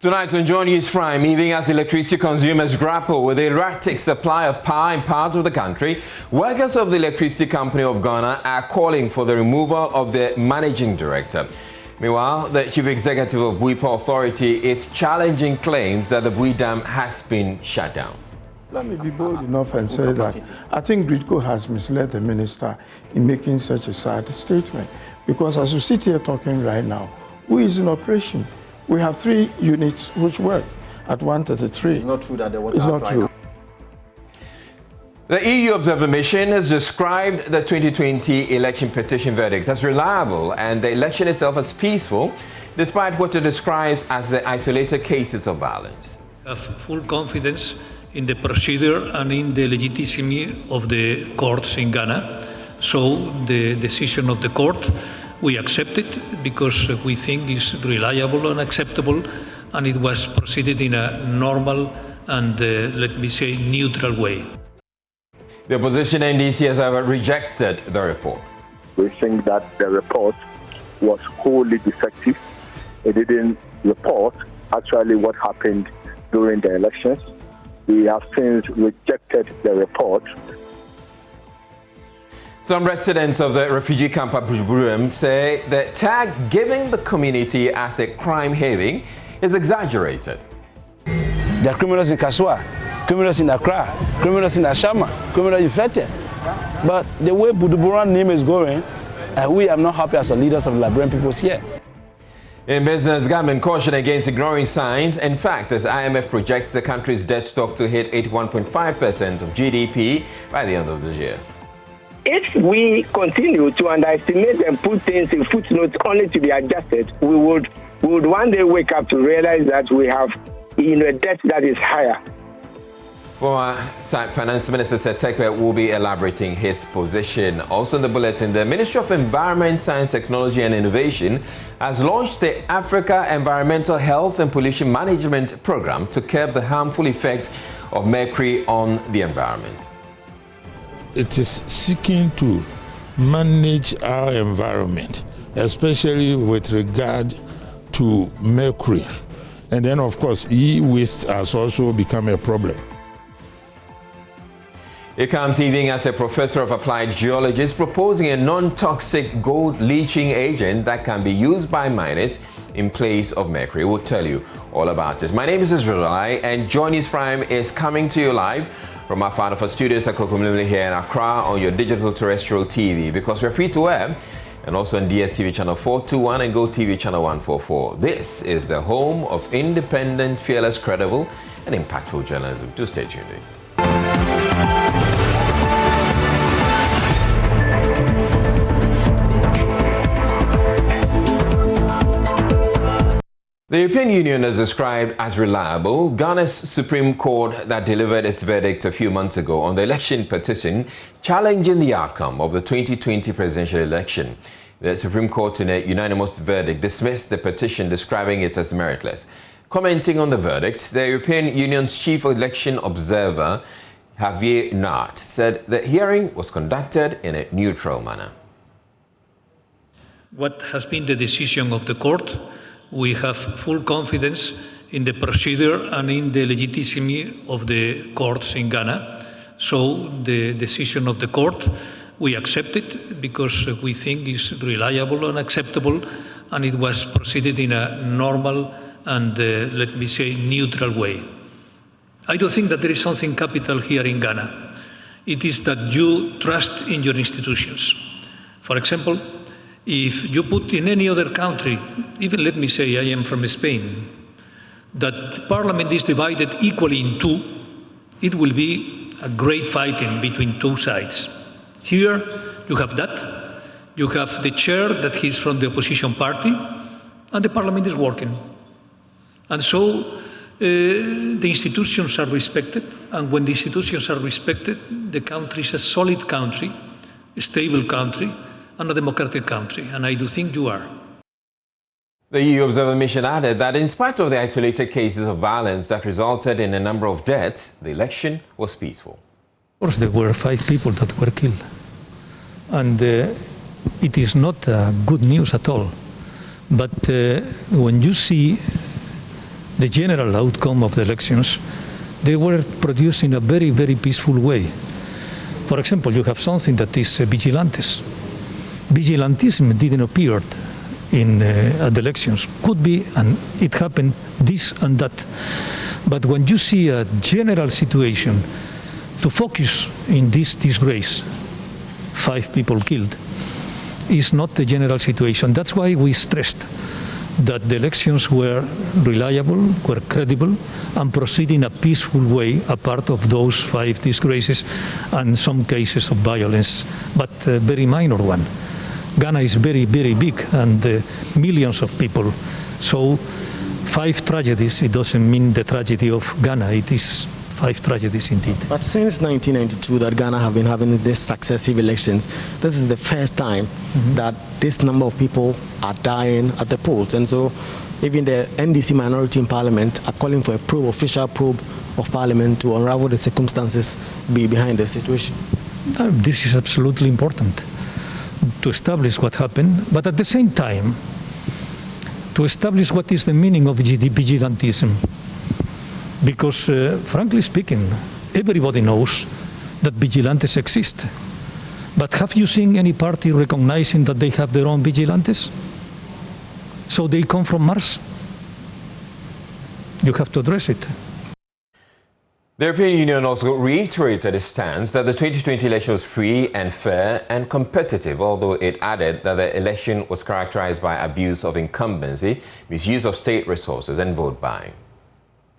Tonight on Joy News Prime, even as electricity consumers grapple with the erratic supply of power in parts of the country, workers of the Electricity Company of Ghana are calling for the removal of the managing director. Meanwhile, the chief executive of Buipo Authority is challenging claims that the Bui Dam has been shut down. Let me be bold enough and say that I think Gridco has misled the minister in making such a sad statement. Because as we sit here talking right now, who is in operation? We have 3 units which work at 133. It's not true that the water is not true. The EU Observer Mission has described the 2020 election petition verdict as reliable and the election itself as peaceful, despite what it describes as the isolated cases of violence. I have full confidence in the procedure and in the legitimacy of the courts in Ghana. So the decision of the court, we accept it because we think it's reliable and acceptable, and it was proceeded in a normal and, let me say, neutral way. The opposition NDC has however rejected the report. We think that the report was wholly defective. It didn't report actually what happened during the elections. We have since rejected the report. Some residents of the refugee camp at Bujumbura say the tag giving the community as a crime haven is exaggerated. There are criminals in Kasua, criminals in Accra, criminals in Ashama, criminals in Fete. But the way Bujumbura name is going, we are not happy as the leaders of the Liberian peoples here. In business, government caution against ignoring signs and facts as IMF projects the country's debt stock to hit 81.5% of GDP by the end of this year. If we continue to underestimate and put things in footnotes only to be adjusted, we would one day wake up to realize that we have a debt that is higher. Former Finance Minister Setekwe will be elaborating his position. Also in the bulletin, the Ministry of Environment, Science, Technology and Innovation has launched the Africa Environmental Health and Pollution Management Program to curb the harmful effects of mercury on the environment. It is seeking to manage our environment, especially with regard to mercury. And then, of course, e-waste has also become a problem. It comes even as a professor of applied geology is proposing a non-toxic gold leaching agent that can be used by miners in place of mercury. We'll tell you all about this. My name is Israel and Joy News Prime is coming to you live from our Father for Studios at Kokomlimli here in Accra on your digital terrestrial TV, because we're free to air and also on DSTV channel 421 and GoTV channel 144. This is the home of independent, fearless, credible and impactful journalism. Do stay tuned. The European Union is described as reliable. Ghana's Supreme Court that delivered its verdict a few months ago on the election petition challenging the outcome of the 2020 presidential election. The Supreme Court in a unanimous verdict dismissed the petition, describing it as meritless. Commenting on the verdict, the European Union's chief election observer, Javier Nart, said the hearing was conducted in a neutral manner. What has been the decision of the court? We have full confidence in the procedure and in the legitimacy of the courts in Ghana. So the decision of the court, we accept it because we think it's reliable and acceptable, and it was proceeded in a normal and, let me say, neutral way. I don't think that there is something capital here in Ghana. It is that you trust in your institutions. For example, if you put in any other country, even let me say I am from Spain, that parliament is divided equally in two, it will be a great fighting between two sides. Here you have that. You have the chair that is from the opposition party, and the parliament is working. And so the institutions are respected, and when the institutions are respected, the country is a solid country, a stable country, and a democratic country, and I do think you are. The EU Observer Mission added that in spite of the isolated cases of violence that resulted in a number of deaths, the election was peaceful. Of course, there were 5 people that were killed, and it is not good news at all. But when you see the general outcome of the elections, they were produced in a very, very peaceful way. For example, you have something that is vigilantes. Vigilantism didn't appear at the elections. Could be, and it happened, this and that. But when you see a general situation, to focus in this disgrace, 5 people killed, is not the general situation. That's why we stressed that the elections were reliable, were credible, and proceed in a peaceful way, apart of those 5 disgraces and some cases of violence, but a very minor one. Ghana is very, very big, and millions of people. So 5 tragedies, it doesn't mean the tragedy of Ghana. It is 5 tragedies indeed. But since 1992 that Ghana have been having these successive elections, this is the first time that this number of people are dying at the polls. And so even the NDC minority in parliament are calling for a probe, official probe of parliament to unravel the circumstances behind the situation. This is absolutely important to establish what happened, but at the same time, to establish what is the meaning of vigilantism. Because, frankly speaking, everybody knows that vigilantes exist. But have you seen any party recognizing that they have their own vigilantes? So they come from Mars? You have to address it. The European Union also reiterated its stance that the 2020 election was free and fair and competitive, although it added that the election was characterized by abuse of incumbency, misuse of state resources, and vote buying.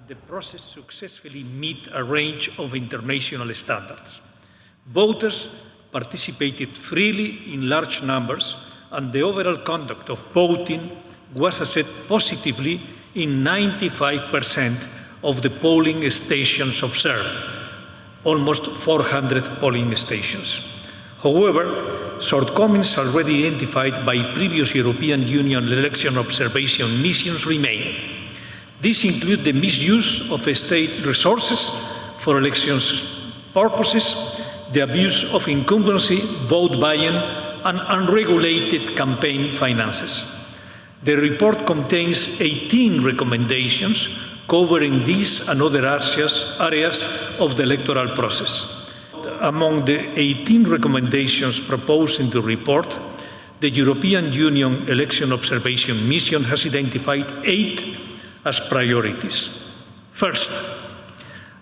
The process successfully met a range of international standards. Voters participated freely in large numbers, and the overall conduct of voting was assessed positively in 95% of the polling stations observed, almost 400 polling stations. However, shortcomings already identified by previous European Union election observation missions remain. These include the misuse of state resources for elections purposes, the abuse of incumbency, vote buying, and unregulated campaign finances. The report contains 18 recommendations covering these and other areas of the electoral process. Among the 18 recommendations proposed in the report, the European Union Election Observation Mission has identified 8 as priorities. First,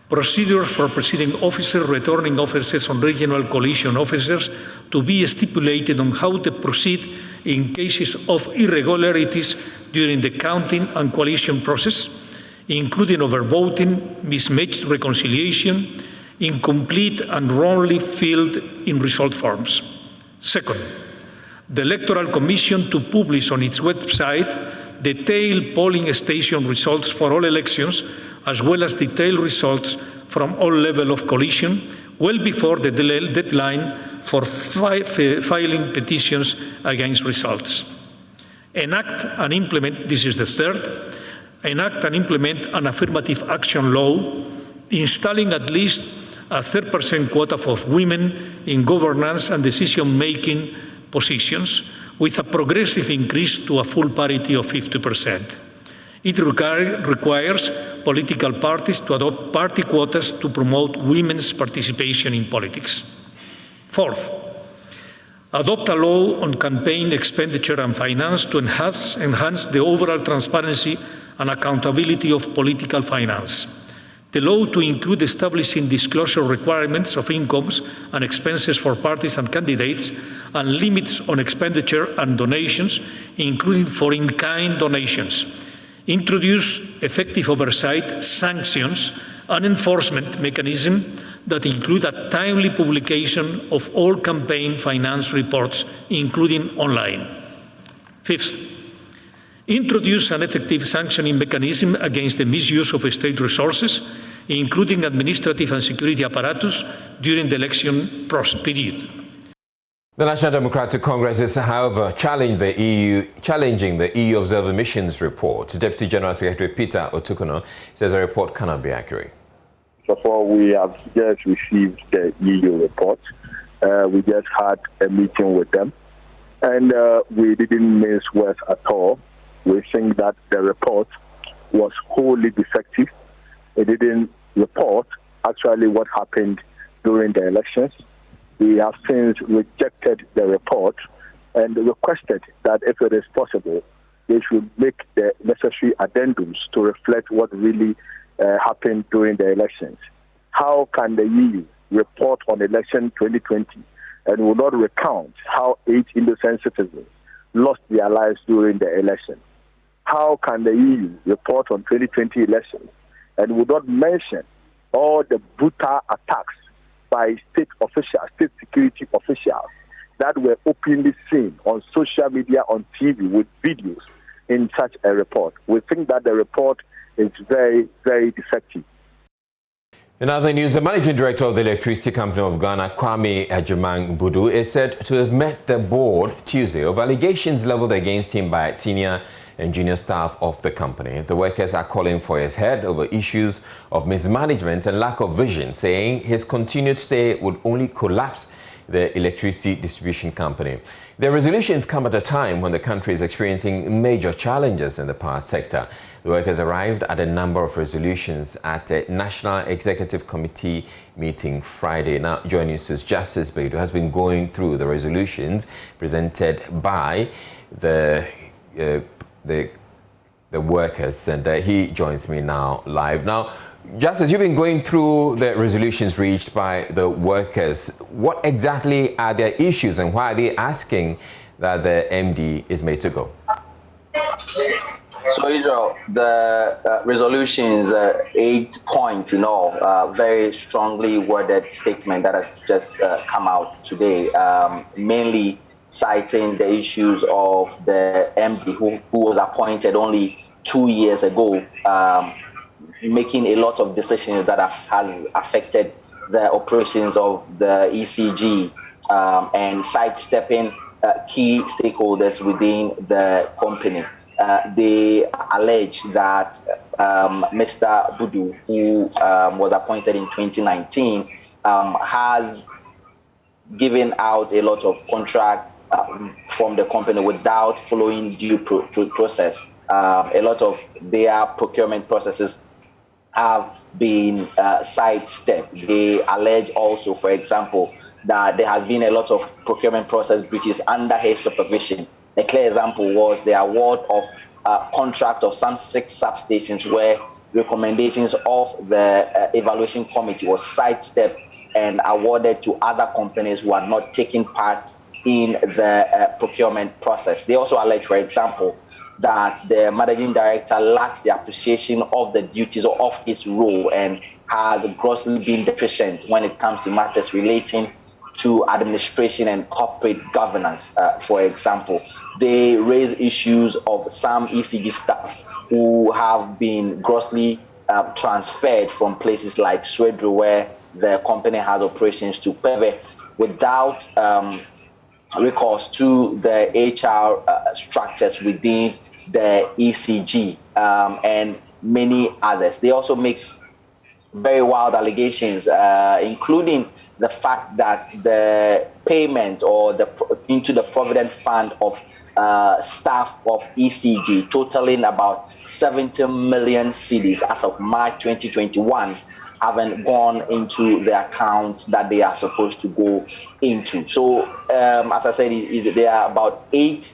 procedure for presiding officers, returning officers, and regional coalition officers to be stipulated on how to proceed in cases of irregularities during the counting and coalition process, including overvoting, mismatched reconciliation, incomplete and wrongly filled in result forms. Second, the Electoral Commission to publish on its website detailed polling station results for all elections, as well as detailed results from all levels of coalition, well before the deadline for filing petitions against results. Enact and implement, this is the third, enact and implement an affirmative action law, installing at least a 30% quota of women in governance and decision-making positions, with a progressive increase to a full parity of 50%. It requires political parties to adopt party quotas to promote women's participation in politics. Fourth, adopt a law on campaign expenditure and finance to enhance the overall transparency and accountability of political finance. The law to include establishing disclosure requirements of incomes and expenses for parties and candidates, and limits on expenditure and donations, including foreign-kind donations. Introduce effective oversight, sanctions, and enforcement mechanisms that include a timely publication of all campaign finance reports, including online. Fifth, introduce an effective sanctioning mechanism against the misuse of state resources, including administrative and security apparatus, during the election period. The National Democratic Congress is, however, challenging the EU Observer Missions report. Deputy General Secretary Peter Otukono says the report cannot be accurate. So far, we have just received the EU report. We just had a meeting with them, and we didn't mince words at all. We think that the report was wholly defective. It didn't report actually what happened during the elections. We have since rejected the report and requested that if it is possible, they should make the necessary addendums to reflect what really happened during the elections. How can the EU report on election 2020 and will not recount how 8 innocent citizens lost their lives during the election? How can the EU report on 2020 elections and will not mention all the brutal attacks by state officials, state security officials that were openly seen on social media, on TV, with videos in such a report? We think that the report is very, very defective. In other news, the managing director of the Electricity Company of Ghana, Kwame Agyemang-Budu, is said to have met the board Tuesday of allegations leveled against him by senior and junior staff of the company. The workers are calling for his head over issues of mismanagement and lack of vision, saying his continued stay would only collapse the electricity distribution company. The resolutions come at a time when the country is experiencing major challenges in the power sector. The workers arrived at a number of resolutions at a National Executive Committee meeting Friday. Now, joining us is Justice Beidou, who has been going through the resolutions presented by the workers, and he joins me now live. Now, Justice, you've been going through the resolutions reached by the workers. What exactly are their issues and why are they asking that the MD is made to go? So, Israel, the resolutions, 8 points in all, very strongly worded statement that has just come out today, mainly citing the issues of the MD who was appointed only 2 years ago, making a lot of decisions that has affected the operations of the ECG and sidestepping key stakeholders within the company. They allege that Mr. Budu, who was appointed in 2019, has given out a lot of contract from the company without following due process. A lot of their procurement processes have been sidestepped. They allege also, for example, that there has been a lot of procurement process breaches under his supervision. A clear example was the award of contract of some 6 substations where recommendations of the evaluation committee was sidestepped and awarded to other companies who are not taking part in the procurement process. They also allege, for example, that the managing director lacks the appreciation of the duties of his role and has grossly been deficient when it comes to matters relating to administration and corporate governance. For example, they raise issues of some ECG staff who have been grossly transferred from places like Swedru, where the company has operations, to Peve without recourse to the HR structures within the ECG and many others. They also make very wild allegations, including the fact that the payment or into the Provident Fund of staff of ECG, totaling about 70 million cedis as of March 2021, haven't gone into the account that they are supposed to go into. So, as I said, there are about 8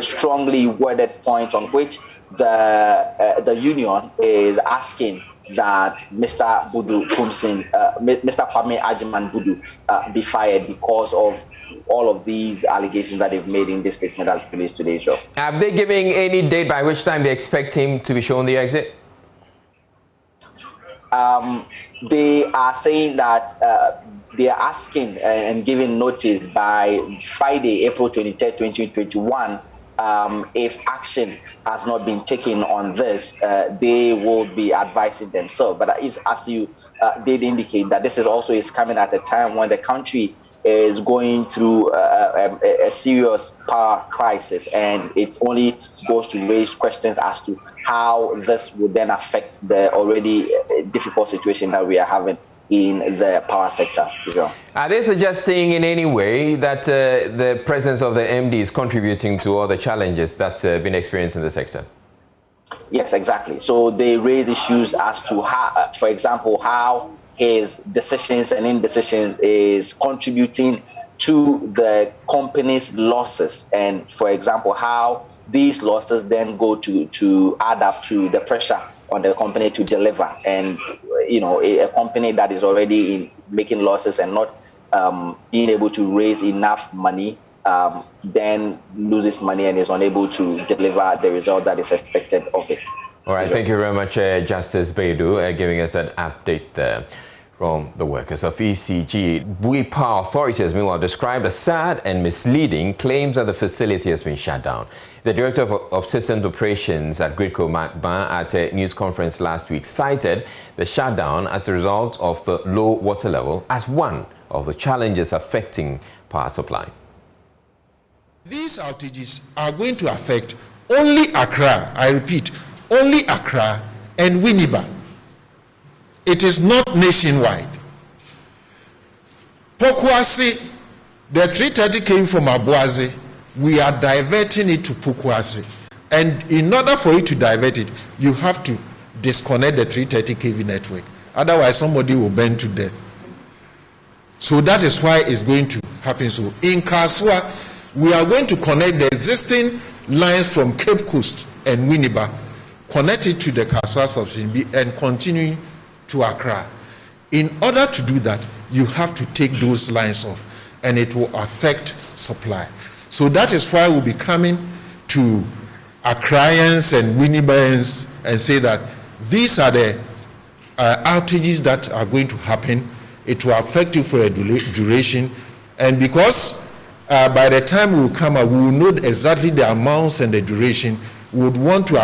strongly worded points on which the union is asking that Mr. Budu Kumsin, Mr. Kwame Agyemang-Budu be fired because of all of these allegations that they've made in this statement that's released today, Joe. Have they given any date by which time they expect him to be shown the exit? They are saying that they are asking and giving notice by Friday, April 23rd, 2021. If action has not been taken on this, they will be advising themselves. But as you did indicate, that this is coming at a time when the country is going through a serious power crisis, and it only goes to raise questions as to how this would then affect the already difficult situation that we are having in the power sector. Are they suggesting in any way that the presence of the MD is contributing to all the challenges that's been experienced in the sector? Yes, exactly. So they raise issues as to how, for example, how his decisions and indecisions is contributing to the company's losses, and for example, how these losses then go to add up to the pressure on the company to deliver. And a company that is already making losses and not being able to raise enough money then loses money and is unable to deliver the result that is expected of it. All right, thank you very much, Justice Baidu, giving us an update from the workers of ECG. Bui Power authorities, meanwhile, described as sad and misleading claims that the facility has been shut down. The director of systems operations at Gridco Macban at a news conference last week cited the shutdown as a result of the low water level as one of the challenges affecting power supply. These outages are going to affect only Accra, I repeat, only Accra and Winneba. It is not nationwide. Pokuase, the 330 came from Abuaze. We are diverting it to Pokuase. And in order for you to divert it, you have to disconnect the 330 kV network. Otherwise, somebody will burn to death. So that is why it's going to happen. So in Kaswa, we are going to connect the existing lines from Cape Coast and Winneba, connect it to the Kaswa substation and continue to Accra. In order to do that, you have to take those lines off and it will affect supply. So that is why we'll be coming to Accraians and Winnebans and say that these are the outages that are going to happen. It will affect you for a duration, and because by the time we will come out, we will know exactly the amounts and the duration. We would want to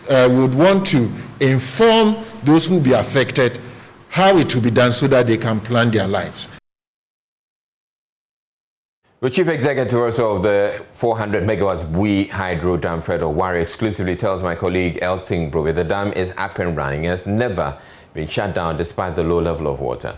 would want to inform those who will be affected how it will be done so that they can plan their lives. The chief executive also of the 400 megawatts Bui Hydro Dam, Fred Owari, exclusively tells my colleague Elton Brobe the dam is up and running and has never been shut down despite the low level of water.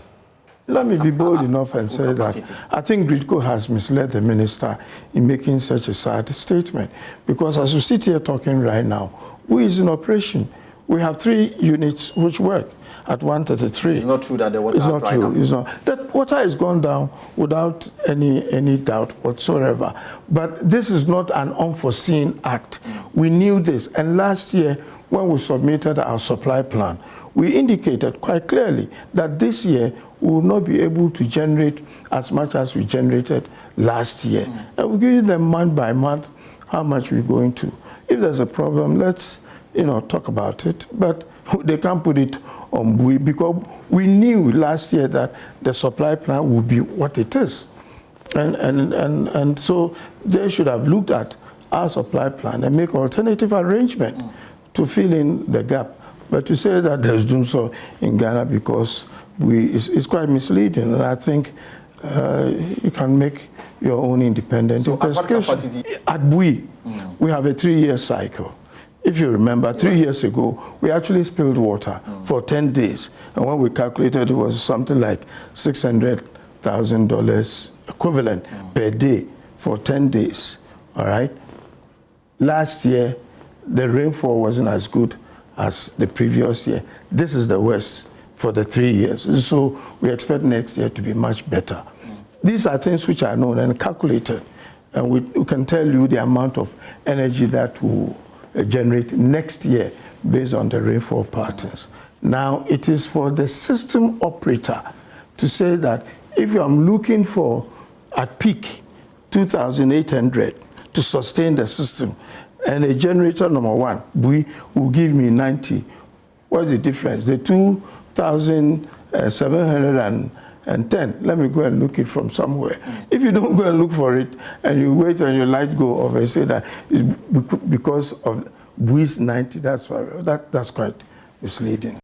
Let me be bold enough and say that I think Gridco has misled the minister in making such a sad statement, because as we sit here talking right now, Bui is in operation. We have 3 units which work at 133. It's not true that the water is not right true. now. It's not. That water has gone down without any doubt whatsoever. But this is not an unforeseen act. We knew this, and last year when we submitted our supply plan, we indicated quite clearly that this year we will not be able to generate as much as we generated last year. And we'll give them month by month how much we're going to. If there's a problem, let's talk about it. But they can't put it on Bui, because we knew last year that the supply plan would be what it is. And so they should have looked at our supply plan and make alternative arrangement to fill in the gap. But to say that there's doing so in Ghana because it's quite misleading, and I think you can make your own independent investigation. At Bui, we have a 3-year cycle. If you remember, 3 years ago, we actually spilled water for 10 days. And when we calculated, it was something like $600,000 equivalent per day for 10 days, all right? Last year, the rainfall wasn't as good as the previous year. This is the worst for the 3 years. So we expect next year to be much better. These are things which are known and calculated. And we can tell you the amount of energy that will generate next year based on the rainfall patterns. Now, it is for the system operator to say that if I'm looking for, at peak, 2,800 to sustain the system, and a generator number 1, Bui, will give me 90. What's the difference? The 2,710. Let me go and look it from somewhere. If you don't go and look for it, and you wait and your light go off and say that it's because of Bui's 90, that's quite misleading.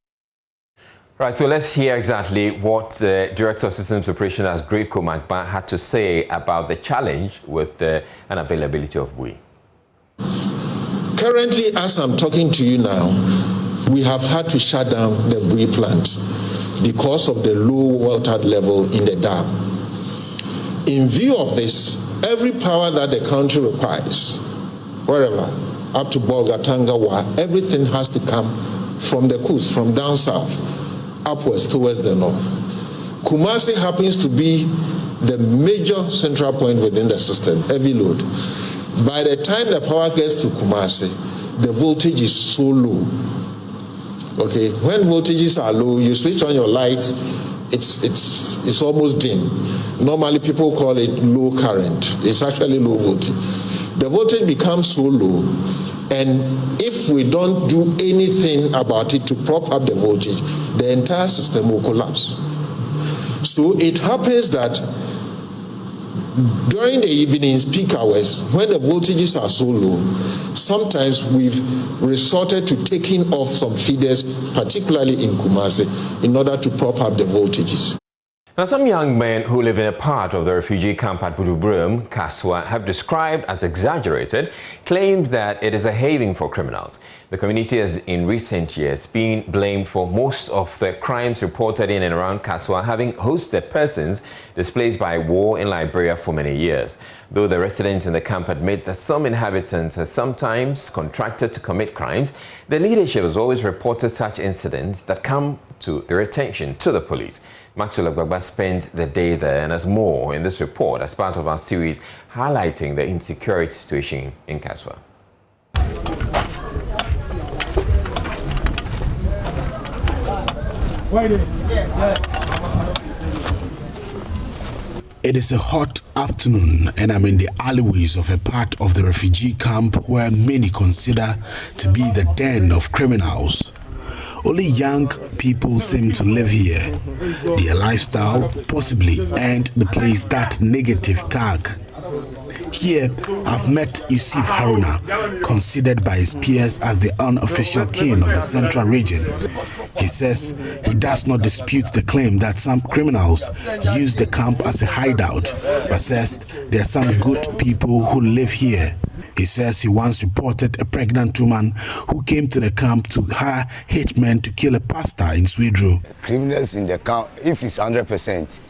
Right, so let's hear exactly what the Director of Systems Operation at Gridco Macban had to say about the challenge with the unavailability of Bui. Currently, as I'm talking to you now, we have had to shut down the Bui plant because of the low water level in the dam. In view of this, every power that the country requires, wherever, up to Bolgatangawa, everything has to come from the coast, from down south, upwards towards the north. Kumasi happens to be the major central point within the system, heavy load. By the time the power gets to Kumasi, the voltage is so low. Okay, when voltages are low, you switch on your lights, it's almost dim. Normally people call it low current. It's actually low voltage. The voltage becomes so low, and if we don't do anything about it to prop up the voltage, the entire system will collapse. So it happens that during the evenings, peak hours, when the voltages are so low, sometimes we've resorted to taking off some feeders, particularly in Kumasi, in order to prop up the voltages. Now, some young men who live in a part of the refugee camp at Budubrum, Kaswa, have described as exaggerated claims that it is a haven for criminals. The community has in recent years been blamed for most of the crimes reported in and around Kaswa, having hosted persons displaced by war in Liberia for many years. Though the residents in the camp admit that some inhabitants have sometimes contracted to commit crimes, the leadership has always reported such incidents that come to their attention to the police. Maxwell Agbagba spent the day there and has more in this report as part of our series highlighting the insecurity situation in Kaswa. It is a hot afternoon and I'm in the alleyways of a part of the refugee camp where many consider to be the den of criminals. Only young people seem to live here. Their lifestyle possibly earned the place that negative tag. Here, I've met Yusuf Haruna, considered by his peers as the unofficial king of the central region. He says he does not dispute the claim that some criminals use the camp as a hideout, but says there are some good people who live here. He says he once reported a pregnant woman who came to the camp to hire hitmen to kill a pastor in Swedru. Criminals in the camp, if it's 100%,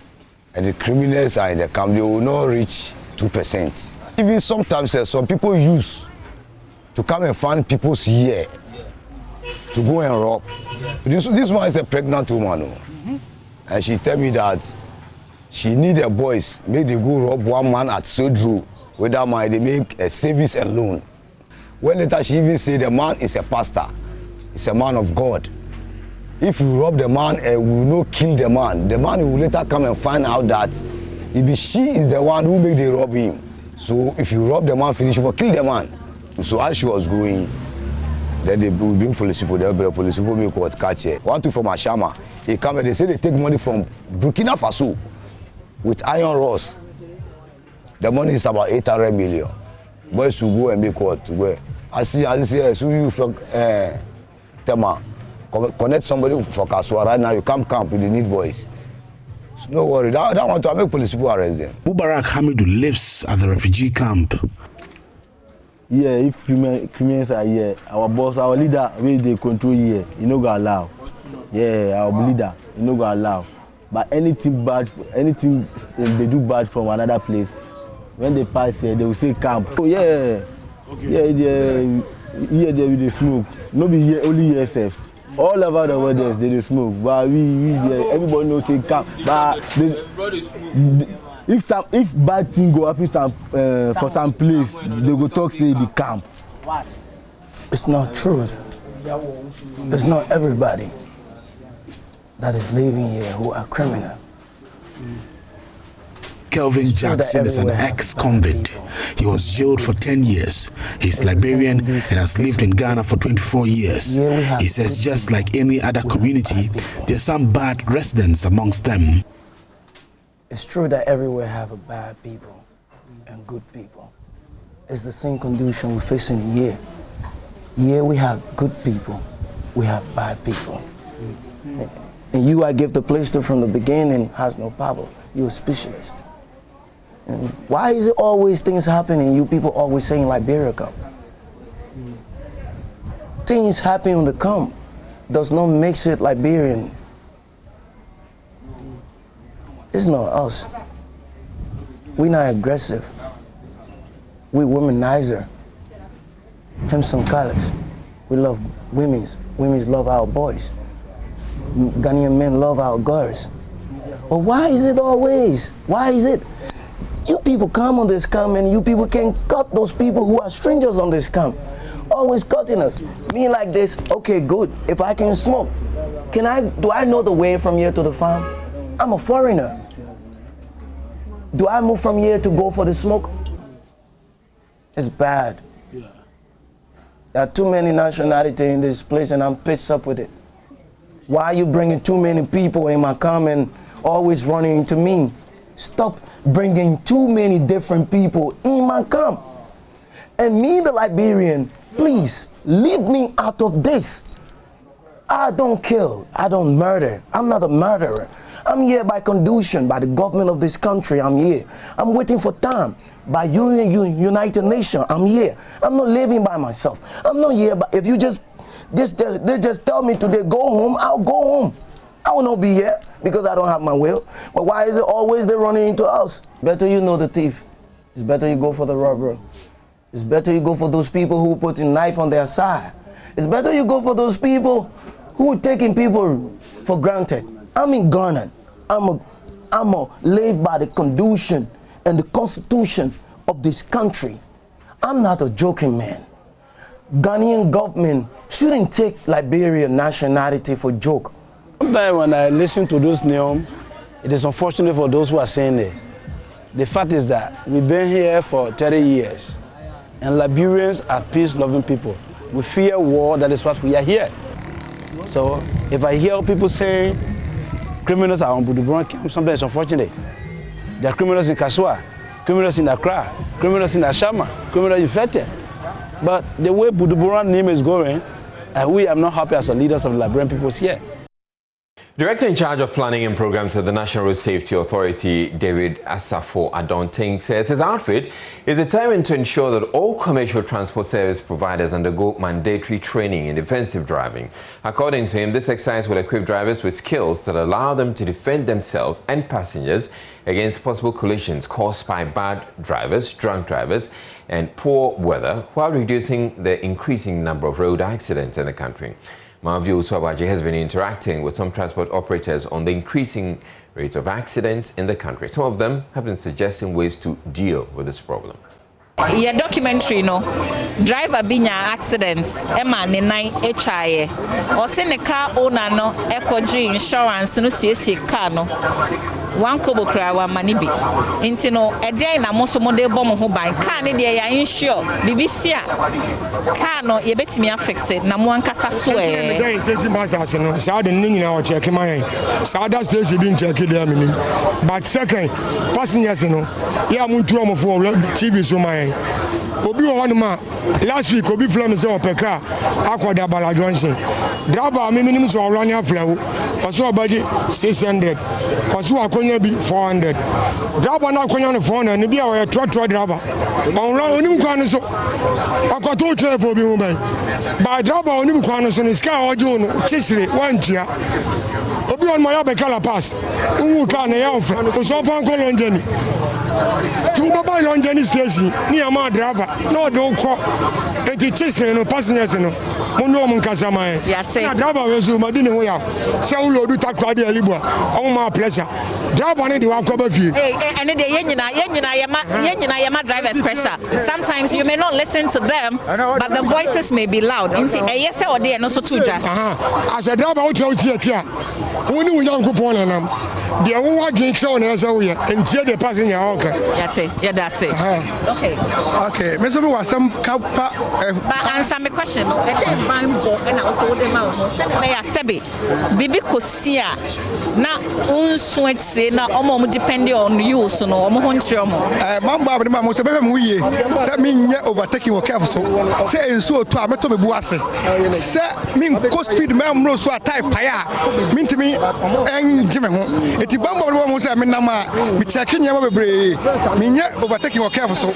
and the criminals are in the camp, they will not reach 2%. Even sometimes some people use to come and find people's here to go and rob. This one is a pregnant woman, and she tell me that she need a boys, make they go rob one man at Swedru. With that money, they make a service and loan. When later she even say the man is a pastor, he's a man of God. If you rob the man and we will not kill the man will later come and find out that she is the one who made the rob him. So if you rob the man, finish, you will kill the man. So as she was going, then they will bring police people, the police people make what catch her. One two from Ashama, he come and they say they take money from Burkina Faso with iron rods. The money is about 800 million. Boys will go and make what to go. I see, so you from Tema, connect somebody for Kaswa right now. You come camp, you need boys. So no worry, that one to make police people arrest them. Mubarak Hamidou lives at the refugee camp. Yeah, if criminals are here, our boss, our leader, they control here, you no go allow. Yeah, our leader, you no go allow. But anything bad, anything they do bad from another place, when they pass here, they will say camp. Oh yeah, okay. Here they will smoke. No be here, only here safe. All over the world they smoke. But we everybody knows say camp. But if bad thing go happen for some place, they go talk say the camp. It's not true. It's not everybody that is living here who are criminal. Kelvin Jackson is an ex-convict. He was jailed for 10 years. He's Liberian and has lived in Ghana for 24 years. He says just like any other community, there are some bad residents amongst them. It's true that everywhere have a bad people and good people. It's the same condition we're facing here. Here we have good people, we have bad people. And you I give the place to from the beginning has no power. You're a specialist. And why is it always things happening? You people always saying Liberia come. Things happen on the come does not make it Liberian. It's not us. We're not aggressive. We womanizer. some colors. We love women's. Women's love our boys. Ghanaian men love our girls. But why is it always? Why is it? You people come on this camp and you people can cut those people who are strangers on this camp. Always cutting us. Me like this, okay, good. If I can smoke, do I know the way from here to the farm? I'm a foreigner. Do I move from here to go for the smoke? It's bad. There are too many nationalities in this place and I'm pissed up with it. Why are you bringing too many people in my camp and always running into me? Stop bringing too many different people in my camp. And me, the Liberian, please leave me out of this. I don't kill, I don't murder. I'm not a murderer. I'm here by condition, by the government of this country. I'm here. I'm waiting for time. By United Nations, I'm here. I'm not living by myself. I'm not here. But if you they just tell me today, go home, I'll go home. I will not be here because I don't have my will. But why is it always they're running into us? Better you know the thief. It's better you go for the robber. It's better you go for those people who put a knife on their side. It's better you go for those people who are taking people for granted. I'm in Ghana. I'm a live by the constitution and the constitution of this country. I'm not a joking man. Ghanaian government shouldn't take Liberian nationality for joke. Sometimes when I listen to those names, it is unfortunate for those who are saying it. The fact is that we've been here for 30 years, and Liberians are peace-loving people. We fear war, that is what we are here. So if I hear people saying criminals are on Buduburan camp, sometimes it's unfortunate. There are criminals in Kasua, criminals in Accra, criminals in Ashama, criminals in Fete. But the way Buduburan name is going, we are not happy as the leaders of the Liberian peoples here. Director in charge of planning and programs at the National Road Safety Authority, David Asafo Adonting, says his outfit is determined to ensure that all commercial transport service providers undergo mandatory training in defensive driving. According to him, this exercise will equip drivers with skills that allow them to defend themselves and passengers against possible collisions caused by bad drivers, drunk drivers, and poor weather, while reducing the increasing number of road accidents in the country. Mavio Swabaji has been interacting with some transport operators on the increasing rates of accidents in the country. Some of them have been suggesting ways to deal with this problem. Your documentary, no, driver binya accidents, Emma Nenai HIA, or send a car owner, no, EcoG insurance, no CSC car, no. One kobo krawa manibi. Inti no a day na moso model bomb who buy car ni dia ya insure BBC car no ye betimi affix it na mo ankasa so There station masters no say the ning na o check my say that station bin check there minim but second passengers no ya muntu o for TV so my obi one man last week obi fly me say opeka akoda Bala Johnson driver me minim so run ya fly o so obadi 600 o so akonya bi 400 driver na akonya no 400 ni bia o trotro driver on run onim kwan so akoto traffic obi mu bai ba driver onim kwan so ni ska ojo no chisire wantua obi on my abekala pass unu ka na ya o so fan ko lonjeni tu baba lonjeni station ni ama driver no don ko enti chisire no passengers no mono mun kasama na driver we so madine ho ya se wo lodu takwa de alibua o ma pressure driver ne de wa ko ba fie and de yenyina yema drivers pressure. Sometimes you may not listen to them, but the voices may be loud. Inti eyese ode no so tuja as a driver wo tell tia woni unyankopon nanam de wo wadwen tell na say wo ye enti de passenger okay yeah that's it. Okay me so me wasam ka pa but answer me question no e dey ban bo and also dey ma ho say me ya sebe bibi kosia na unso atire na omo depend on you so no omo ho ntire omo mambo abde ma mo se be me wiye se me nye overtaking wo careful so se enso to a meto me bu ase se me go speed me amro so a type ya me ntimi enjime ho eti mambo abde mo se me nam a me check nyama bebre me nye overtaking wo careful so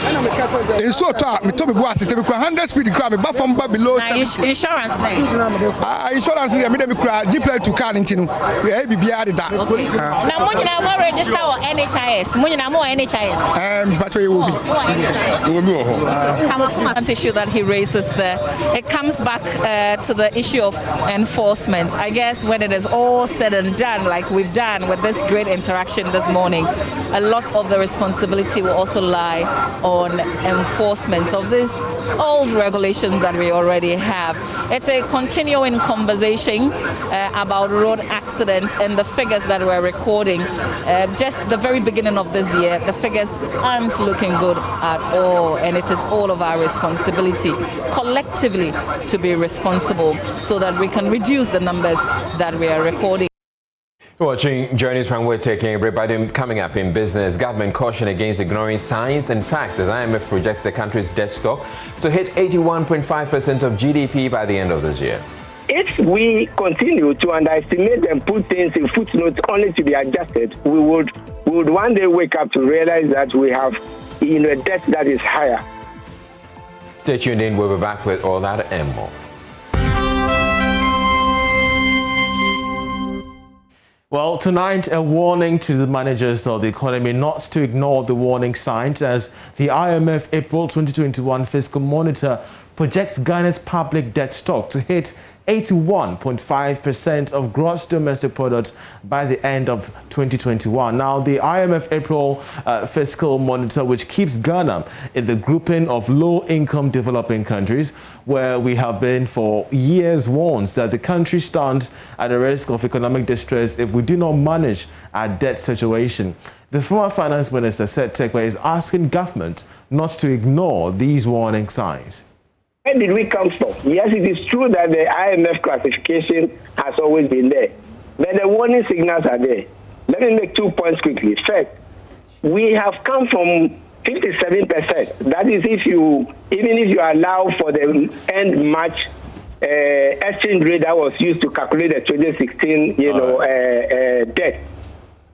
enso to a meto me bu ase se be 100 speed crime, but from below. Insurance name. Insurance name. Me dem cry. Deeply to car into. Yeah, be added that. Now, when you are register or NHIS, when you are more NHIS. But you will be. An issue that he raises there. It comes back to the issue of enforcement. I guess when it is all said and done, like we've done with this great interaction this morning, a lot of the responsibility will also lie on enforcement of these old regulations that we already have. It's a continuing conversation about road accidents and the figures that we're recording. Just the very beginning of this year, the figures aren't looking good at all, and it is all of our responsibility collectively to be responsible so that we can reduce the numbers that we are recording. Watching Journey's Plan, we're taking a break, but coming up in business, government caution against ignoring science and facts as IMF projects the country's debt stock to hit 81.5% of GDP by the end of this year. If we continue to underestimate and put things in footnotes only to be adjusted, we would one day wake up to realize that we have a debt that is higher. Stay tuned in, we'll be back with all that and more. Well, tonight, a warning to the managers of the economy not to ignore the warning signs as the IMF April 2021 Fiscal Monitor projects Ghana's public debt stock to hit 81.5% of gross domestic product by the end of 2021. Now, the IMF April Fiscal Monitor, which keeps Ghana in the grouping of low-income developing countries, where we have been for years, warns that the country stands at a risk of economic distress if we do not manage our debt situation. The former finance minister said Tekwe is asking government not to ignore these warning signs. Where did we come from? Yes, it is true that the IMF classification has always been there, but the warning signals are there. Let me make 2 points quickly. First, we have come from 57%. That is, even if you allow for the end March exchange rate that was used to calculate the 2016, debt,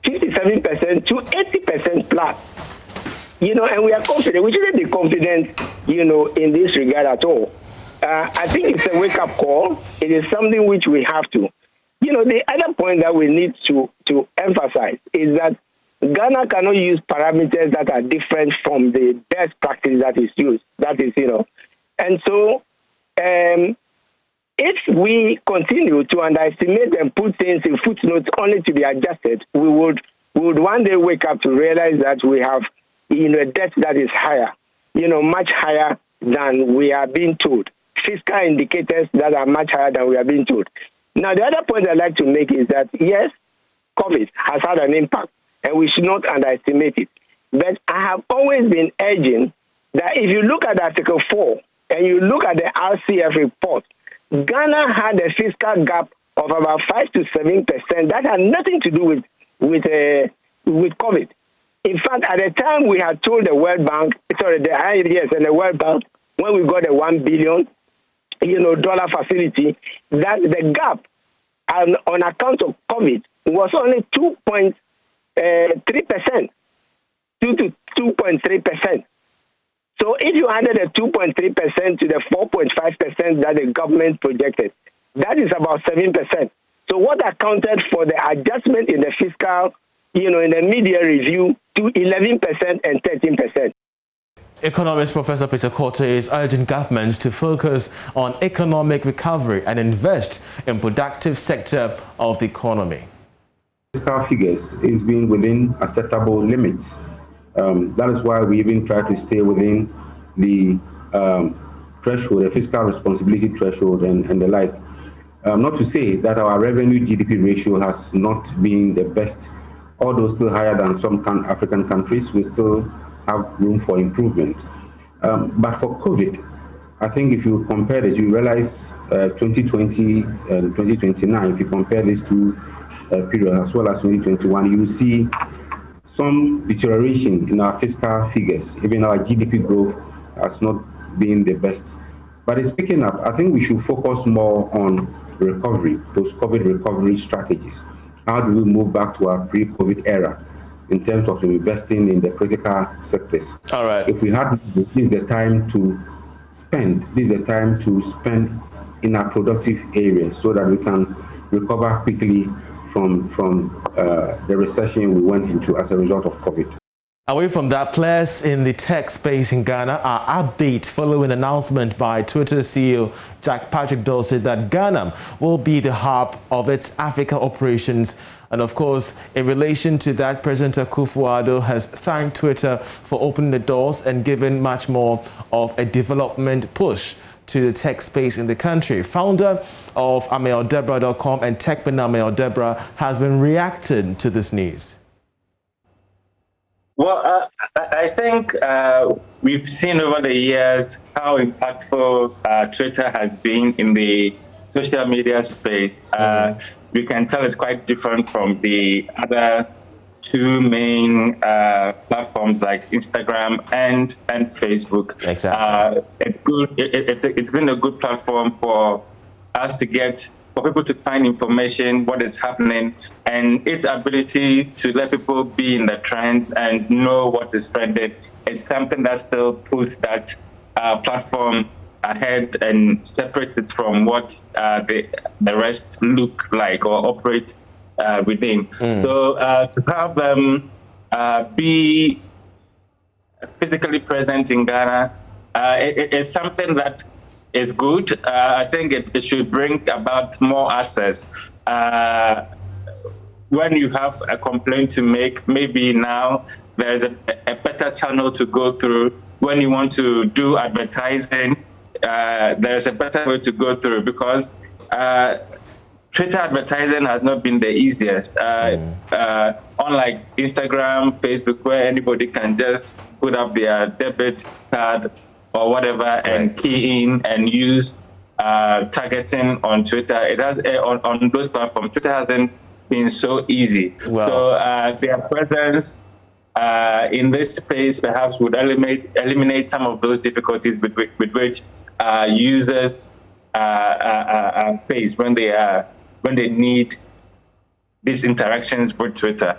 57% to 80% plus. And we are confident. We shouldn't be confident, in this regard at all. I think it's a wake-up call. It is something which we have to. The other point that we need to emphasize is that Ghana cannot use parameters that are different from the best practice that is used. That is, And so, if we continue to underestimate and put things in footnotes only to be adjusted, we would one day wake up to realize that we have a debt that is higher, much higher than we are being told. Fiscal indicators that are much higher than we are being told. Now, the other point I'd like to make is that, yes, COVID has had an impact, and we should not underestimate it. But I have always been urging that if you look at Article 4 and you look at the RCF report, Ghana had a fiscal gap of about 5 to 7% that had nothing to do with COVID. In fact, at the time we had told the World Bank, the IMPASSE and the World Bank, when we got a $1 billion, dollar facility, that the gap on account of COVID was only 2.3%, 2 to 2.3%. So if you added a 2.3% to the 4.5% that the government projected, that is about 7%. So what accounted for the adjustment in the fiscal, in the media review to 11% and 13%. Economist Professor Peter Korte is urging governments to focus on economic recovery and invest in productive sector of the economy. Fiscal figures is being within acceptable limits. That is why we even try to stay within the threshold, the fiscal responsibility threshold and the like. Not to say that our revenue GDP ratio has not been the best, although still higher than some African countries. We still have room for improvement. But for COVID, I think if you compare it, you realize 2020 and 2029, if you compare these two periods as well as 2021, you will see some deterioration in our fiscal figures. Even our GDP growth has not been the best. But it's picking up. I think we should focus more on recovery, post-COVID recovery strategies. How do we move back to our pre-COVID era in terms of investing in the critical sectors? All right. If we had this is the time to spend. This is the time to spend in our productive areas so that we can recover quickly from the recession we went into as a result of COVID. Away from that, players in the tech space in Ghana are upbeat following an announcement by Twitter CEO Jack Patrick Dorsey that Ghana will be the hub of its Africa operations. And of course, in relation to that, President Akufo-Addo has thanked Twitter for opening the doors and giving much more of a development push to the tech space in the country. Founder of AmeoDebra.com and techman Ameo Debra has been reacting to this news. Well, I think we've seen over the years how impactful Twitter has been in the social media space. We can tell it's quite different from the other two main platforms like Instagram and Facebook. Exactly. It's good. It's been a good platform for us to for people to find information, what is happening, and its ability to let people be in the trends and know what is trending is something that still puts that platform ahead and separates it from what the rest look like or operate within. So to have them be physically present in Ghana, it is something that is good. I think it should bring about more access. When you have a complaint to make, maybe now there's a better channel to go through. When you want to do advertising, there's a better way to go through, because Twitter advertising has not been the easiest. Unlike Instagram, Facebook, where anybody can just put up their debit card or whatever and key in and use targeting on Twitter. It has on those platforms. Twitter hasn't been so easy. Wow. So their presence in this space perhaps would eliminate some of those difficulties with which users face when they need these interactions with Twitter.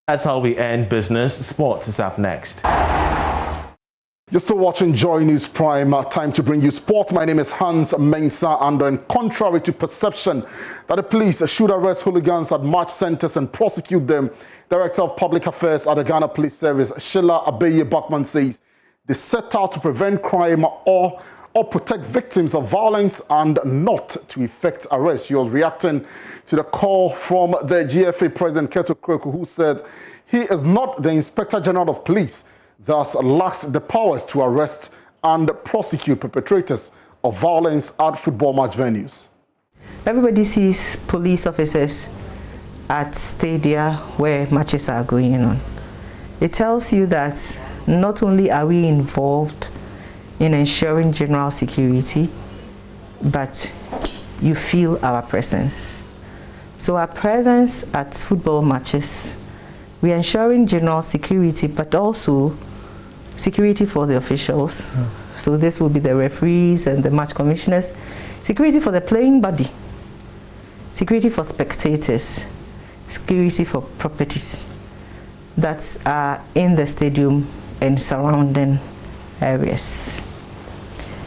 That's how we end business. Sports is up next. You're still watching Joy News Prime. Time to bring you sports. My name is Hans Mensah, and contrary to perception that the police should arrest hooligans at match centers and prosecute them, Director of Public Affairs at the Ghana Police Service, Sheila Abeye-Bachman, says they set out to prevent crime or protect victims of violence and not to effect arrest. She was reacting to the call from the GFA President Keto Kroku, who said he is not the Inspector General of Police, thus lacks the powers to arrest and prosecute perpetrators of violence at football match venues. Everybody sees police officers at stadia where matches are going on. It tells you that not only are we involved in ensuring general security, but you feel our presence. So our presence at football matches, we are ensuring general security, but also security for the officials. So this will be the referees and the match commissioners. Security for the playing body. Security for spectators. Security for properties that are in the stadium and surrounding areas.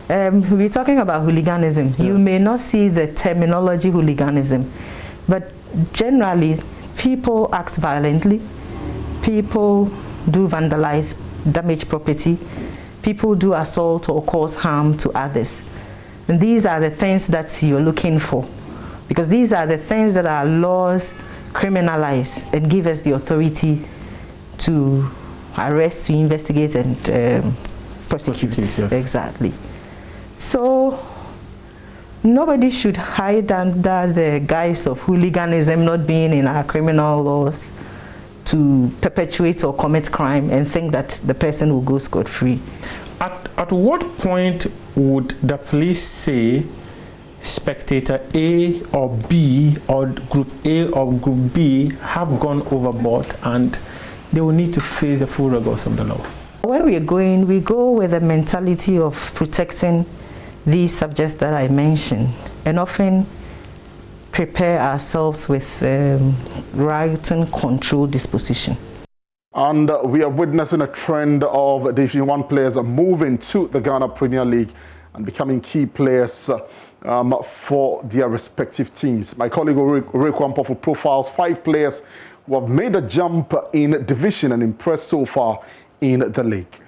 We're talking about hooliganism. Yes. You may not see the terminology hooliganism, but generally people act violently, people do vandalize, damage property, people do assault or cause harm to others. And these are the things that you're looking for, because these are the things that our laws criminalize and give us the authority to arrest, to investigate, and prosecute. Yes. Exactly. So nobody should hide under the guise of hooliganism not being in our criminal laws to perpetuate or commit crime and think that the person will go scot-free. At what point would the police say spectator A or B or group A or group B have gone overboard and they will need to face the full rigors of the law? When we go with the mentality of protecting these subjects that I mentioned, and often prepare ourselves with right and control disposition. And we are witnessing a trend of Division 1 players moving to the Ghana Premier League and becoming key players for their respective teams. My colleague Oreku Ampofo profiles 5 players who have made a jump in division and impressed so far in the league.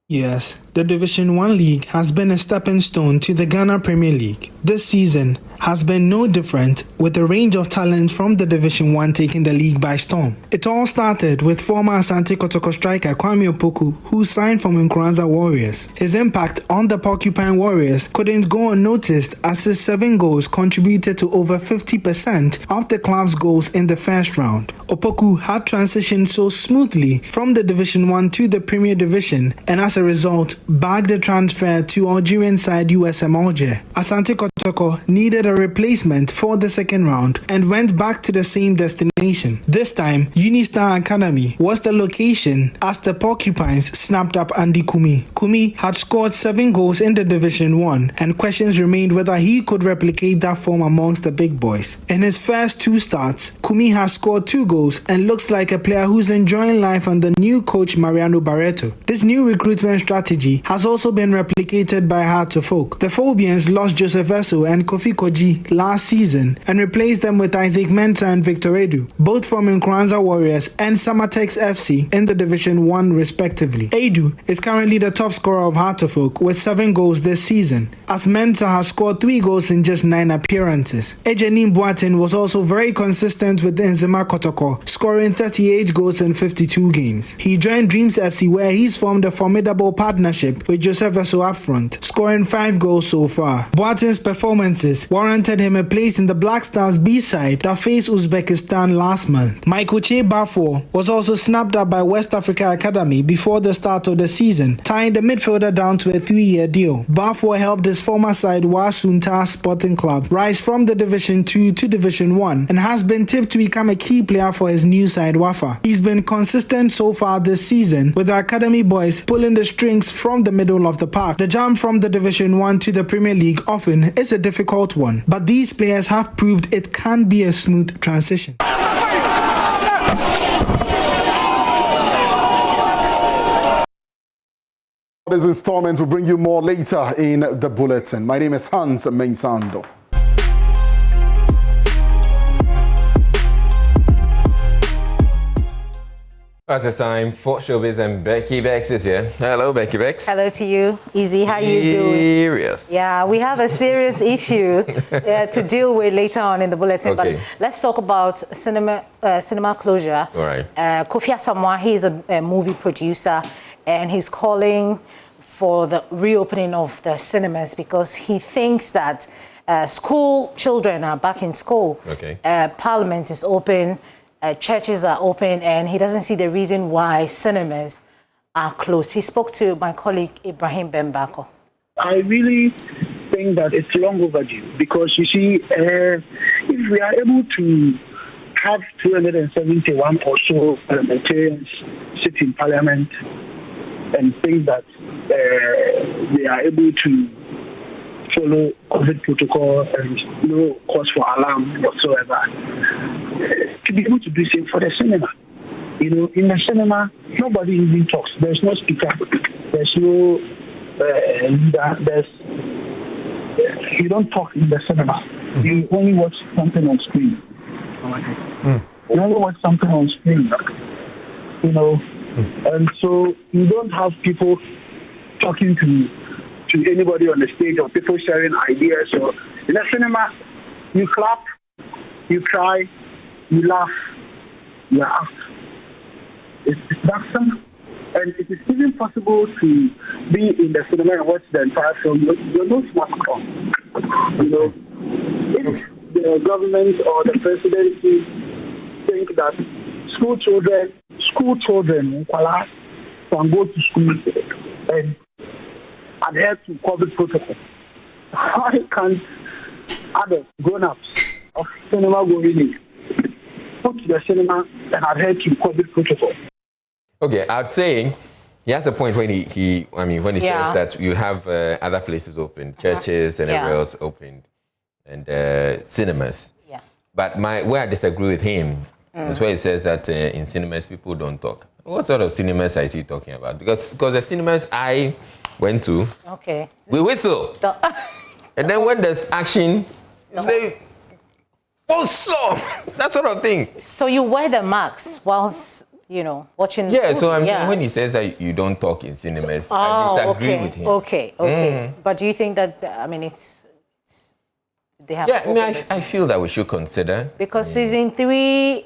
Yes, the Division 1 league has been a stepping stone to the Ghana Premier League. This season has been no different, with a range of talent from the Division 1 taking the league by storm. It all started with former Asante Kotoko striker Kwame Opoku, who signed from Nkoranza Warriors. His impact on the Porcupine Warriors couldn't go unnoticed, as his 7 goals contributed to over 50% of the club's goals in the first round. Opoku had transitioned so smoothly from the Division 1 to the Premier Division, and as a result, bagged a transfer to Algerian side USM Alger. Asante Kotoko needed a replacement for the second round and went back to the same destination. This time, Unistar Academy was the location, as the Porcupines snapped up Andy Kumi. Kumi had scored 7 goals in the Division 1, and questions remained whether he could replicate that form amongst the big boys. In his first 2 starts, Kumi has scored 2 goals and looks like a player who's enjoying life under new coach Mariano Barreto. This new recruitment strategy has also been replicated by Heart of Oak. The Phobians lost Joseph Esso and Kofi Koji last season and replaced them with Isaac Mensah and Victor Edu, both from Nkoranza Warriors and Samatex FC in the Division 1 respectively. Edu is currently the top scorer of Heart of Oak with 7 goals this season, as Mensah has scored 3 goals in just 9 appearances. Ejenim Boateng was also very consistent with Nzema Kotoko, scoring 38 goals in 52 games. He joined Dreams FC, where he's formed a formidable partnership with Joseph Esso up front, scoring 5 goals so far. Boateng's performances warranted him a place in the Black Stars B side that faced Uzbekistan last month. Michael Che Bafor was also snapped up by West Africa Academy before the start of the season, tying the midfielder down to a 3-year deal. Bafor helped his former side Wasunta Sporting Club rise from the Division 2 to Division 1 and has been tipped to become a key player for his new side Wafa. He's been consistent so far this season, with the academy boys pulling the strings from the middle of the park. The jump from the Division 1 to the Premier League often is a difficult one, but these players have proved it can be a smooth transition. This installment will bring you more later in the bulletin. My name is Hans Mensando. At this time, for Showbiz, and Becky Bex is here. Hello, Becky Bex. Hello to you. Easy, how you doing? Serious. Yeah, we have a serious issue to deal with later on in the bulletin. Okay. But let's talk about cinema closure. All right. Kofi Asamoah, he's a movie producer, and he's calling for the reopening of the cinemas because he thinks that school children are back in school. Okay. Parliament is open. Churches are open, and he doesn't see the reason why cinemas are closed. He spoke to my colleague Ibrahim Bembako. I really think that it's long overdue because, you see, if we are able to have 271 or so parliamentarians sit in parliament and think that they are able to follow COVID protocol and no cause for alarm whatsoever, to be able to do same for the cinema. You know, in the cinema, nobody even talks. There's no speaker. There's no leader. You don't talk in the cinema. Mm-hmm. You only watch something on screen. You only watch something on screen. You know, and so you don't have people talking to anybody on the stage or people sharing ideas. So in the cinema, you clap, you cry, you laugh, you are out. It's that simple. And it is even possible to be in the cinema and watch the entire film. Your nose must come. You know, if the government or the presidency think that school children can go to school and adhere to COVID protocol, why can't adults, grown-ups of cinema going in go to the cinema and adhere to COVID protocol? Okay, I'd say he has a point when he says that you have other places open, churches and everywhere else open, and cinemas. Yeah. But where I disagree with him is where he says that in cinemas people don't talk. What sort of cinemas is he talking about? Because the cinemas I went to, okay, we whistle. And then when there's action, you say, oh, so that sort of thing. So you wear the mask whilst, you know, watching. Yeah, so I'm saying when he says that you don't talk in cinemas, I disagree with him. Okay. But do you think that, I mean, they have? Yeah, I mean, I feel that we should consider. Because season 2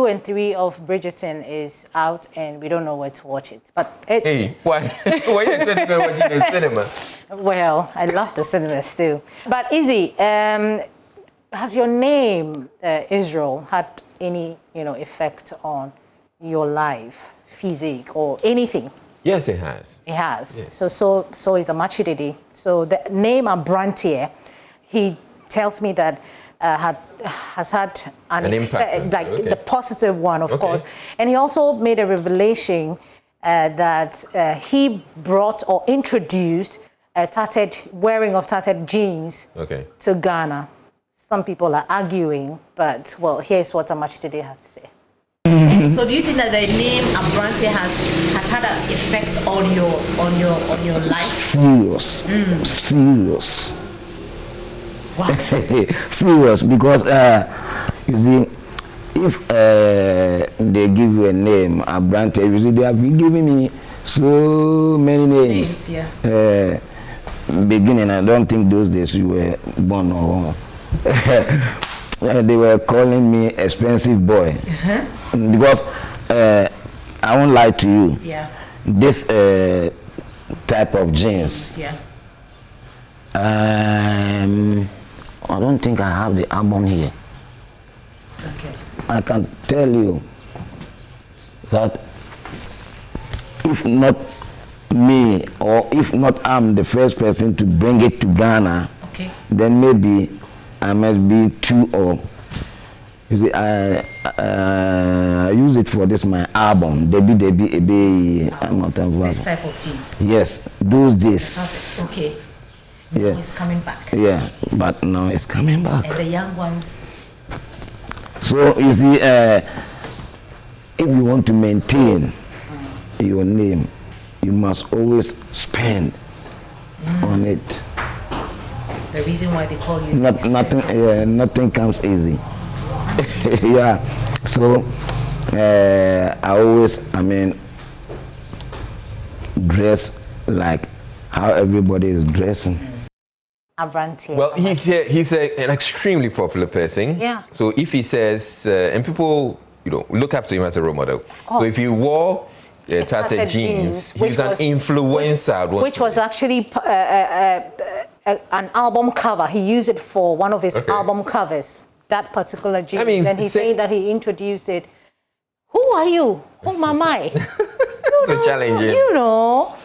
and 3 of Bridgerton is out, and we don't know where to watch it. But hey, why are you going to go watch it in the cinema? Well, I love the cinemas too. But Izzy, has your name, Israel, had any, you know, effect on your life, physique, or anything? Yes, it has. It has. Yes. So is Amachidede. So the name Abrantier, he tells me that has had an impact, like the positive one, of course. And he also made a revelation that he brought or introduced wearing of tattered jeans to Ghana. Some people are arguing, but well, here's what Amachidede had to say. So do you think that the name Abrantier has had an effect on your life? Serious. Wow. Serious, because you see, if they give you a name, Abrantier, you see, they have been giving me so many names. Beginning, I don't think those days you were born or they were calling me expensive boy. Because I won't lie to you. Yeah. This type of jeans. Yeah. I don't think I have the album here. Okay. I can tell you that if not me, or if not I'm the first person to bring it to Ghana, then maybe I must be too old. You see, I use it for this my album, Debbie, This type of jeans. Yes, those days. Okay. Yeah. It's coming back. Yeah, but now it's coming back. And the young ones. So you see, if you want to maintain your name, you must always spend on it. The reason why they call you nothing comes easy. Yeah. So I always, dress like how everybody is dressing. Abrantier. Well, he's an extremely popular person. Yeah. So if he says, and people, look up to him as a role model. So if you wore tattered jeans, he's an influencer. Which was actually an album cover. He used it for one of his album covers, that particular jeans. And he's saying that he introduced it. Who are you? Who am I? To challenge him.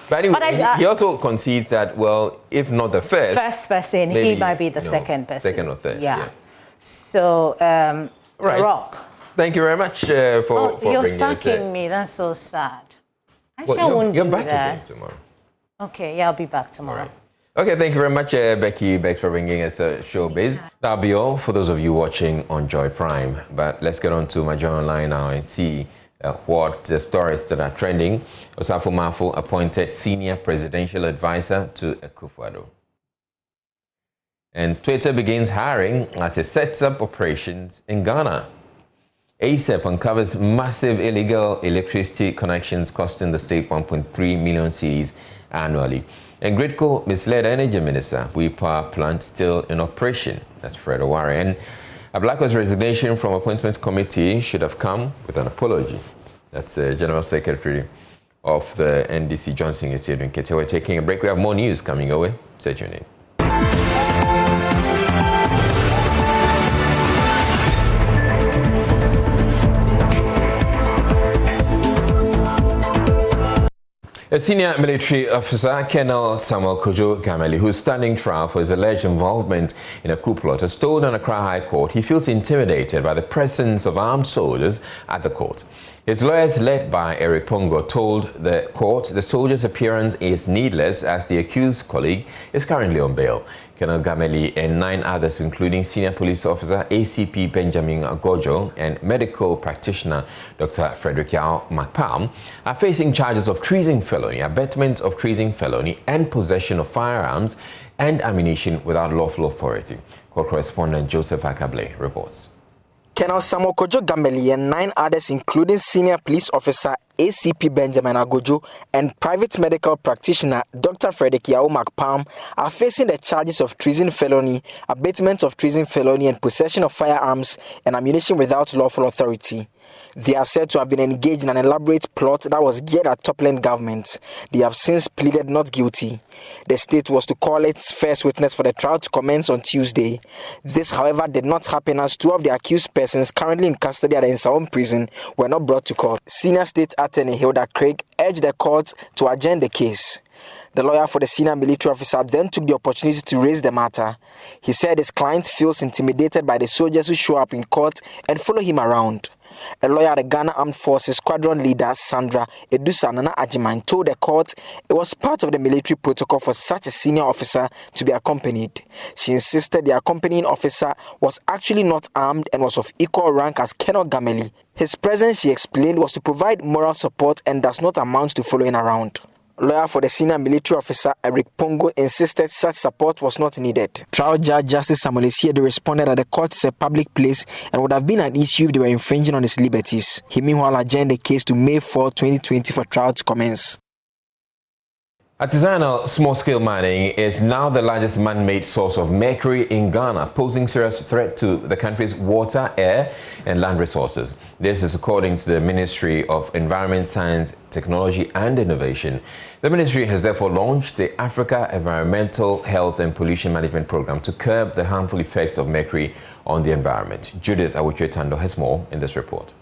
But anyway, but he also concedes that, well, if not the first person, maybe, he might be the second person. Second or third. Yeah. So, right. Rock. Thank you very much for you're bringing us sucking me. That's so sad. You're back again tomorrow. Okay, yeah, I'll be back tomorrow. All right. Okay, thank you very much, Becky Beck, for bringing us Showbiz. That'll be all for those of you watching on Joy Prime. But let's get on to my Joy Online now and see what the stories that are trending. Osafo Mafo appointed senior presidential advisor to Akufo-Addo. And Twitter begins hiring as it sets up operations in Ghana. ASEP uncovers massive illegal electricity connections costing the state 1.3 million cedis annually. And Gridco misled Energy Minister, with power plant still in operation. That's Fred Oware. And Ablakwa's resignation from Appointments Committee should have come with an apology. That's the General Secretary of the NDC, Johnson Yesidu Nkete. We're taking a break. We have more news coming your way. Stay tuned in. A senior military officer, Colonel Samuel Kojo Gameli, who's standing trial for his alleged involvement in a coup plot, has told an Accra High Court he feels intimidated by the presence of armed soldiers at the court. His lawyers, led by Eric Pongo, told the court the soldier's appearance is needless as the accused colleague is currently on bail. Colonel Gameli and 9 others, including senior police officer ACP Benjamin Agojo and medical practitioner Dr. Frederick Yao McPalm, are facing charges of treason felony, abetment of treason felony, and possession of firearms and ammunition without lawful authority. Court correspondent Joseph Akable reports. Colonel Samuel Kojo Gameli and 9 others, including senior police officer ACP Benjamin Agojo and private medical practitioner Dr. Frederick Yao McPalm, are facing the charges of treason felony, abatement of treason felony, and possession of firearms and ammunition without lawful authority. They are said to have been engaged in an elaborate plot that was geared at toppling government. They have since pleaded not guilty. The state was to call its first witness for the trial to commence on Tuesday. This, however, did not happen as 2 of the accused persons currently in custody at the Nsawam prison were not brought to court. Senior State Attorney Hilda Craig urged the court to adjourn the case. The lawyer for the senior military officer then took the opportunity to raise the matter. He said his client feels intimidated by the soldiers who show up in court and follow him around. A lawyer at the Ghana Armed Forces squadron leader Sandra Edusanana Ajiman told the court it was part of the military protocol for such a senior officer to be accompanied. She insisted the accompanying officer was actually not armed and was of equal rank as Colonel Gameli. His presence, she explained, was to provide moral support and does not amount to following around. Lawyer for the senior military officer Eric Pongo insisted such support was not needed. Trial Judge Justice Samuel Esiedu responded that the court is a public place and would have been an issue if they were infringing on his liberties. He meanwhile adjourned the case to May 4, 2020 for trial to commence. Artisanal small-scale mining is now the largest man-made source of mercury in Ghana, posing serious threat to the country's water, air, and land resources. This is according to the Ministry of Environment, Science, Technology and Innovation. The ministry has therefore launched the Africa Environmental Health and Pollution Management Program to curb the harmful effects of mercury on the environment. Judith Awuchwe-Tando has more in this report.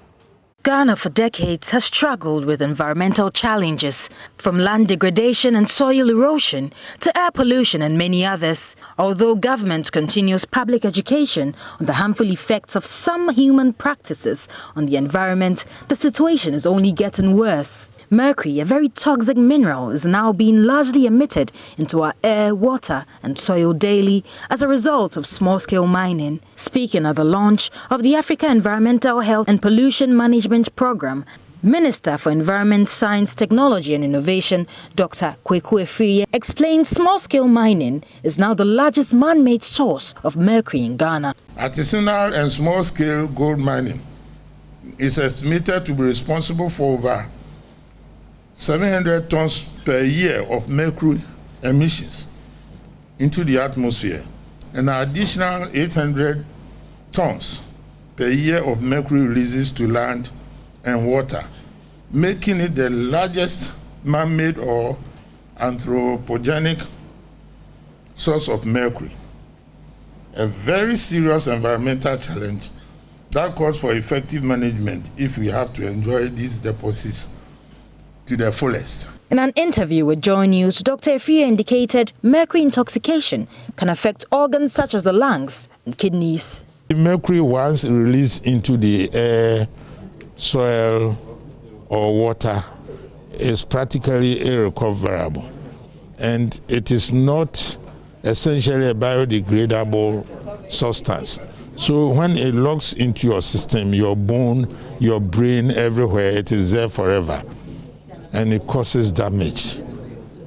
Ghana for decades has struggled with environmental challenges, from land degradation and soil erosion to air pollution and many others. Although government continues public education on the harmful effects of some human practices on the environment, the situation is only getting worse. Mercury, a very toxic mineral, is now being largely emitted into our air, water and soil daily as a result of small-scale mining. Speaking at the launch of the Africa Environmental Health and Pollution Management Program, Minister for Environment, Science, Technology and Innovation, Dr. Kweku Efriye, explained small-scale mining is now the largest man-made source of mercury in Ghana. Artisanal and small-scale gold mining is estimated to be responsible for over 700 tons per year of mercury emissions into the atmosphere and an additional 800 tons per year of mercury releases to land and water, making it the largest man-made or anthropogenic source of mercury. A very serious environmental challenge that calls for effective management if we have to enjoy these deposits to their fullest. In an interview with Joy News, Dr. Efriye indicated mercury intoxication can affect organs such as the lungs and kidneys. The mercury, once released into the air, soil or water, is practically irrecoverable, and it is not essentially a biodegradable substance. So when it locks into your system, your bone, your brain, everywhere, it is there forever. And it causes damage,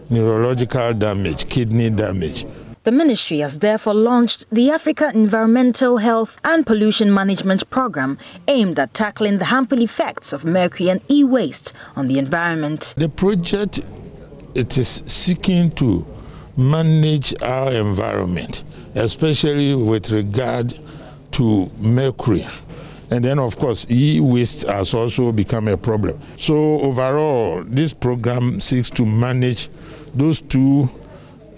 neurological damage, kidney damage. The ministry has therefore launched the Africa Environmental Health and Pollution Management Program aimed at tackling the harmful effects of mercury and e-waste on the environment. The project, it is seeking to manage our environment, especially with regard to mercury. And then, of course, e-waste has also become a problem. So overall, this program seeks to manage those two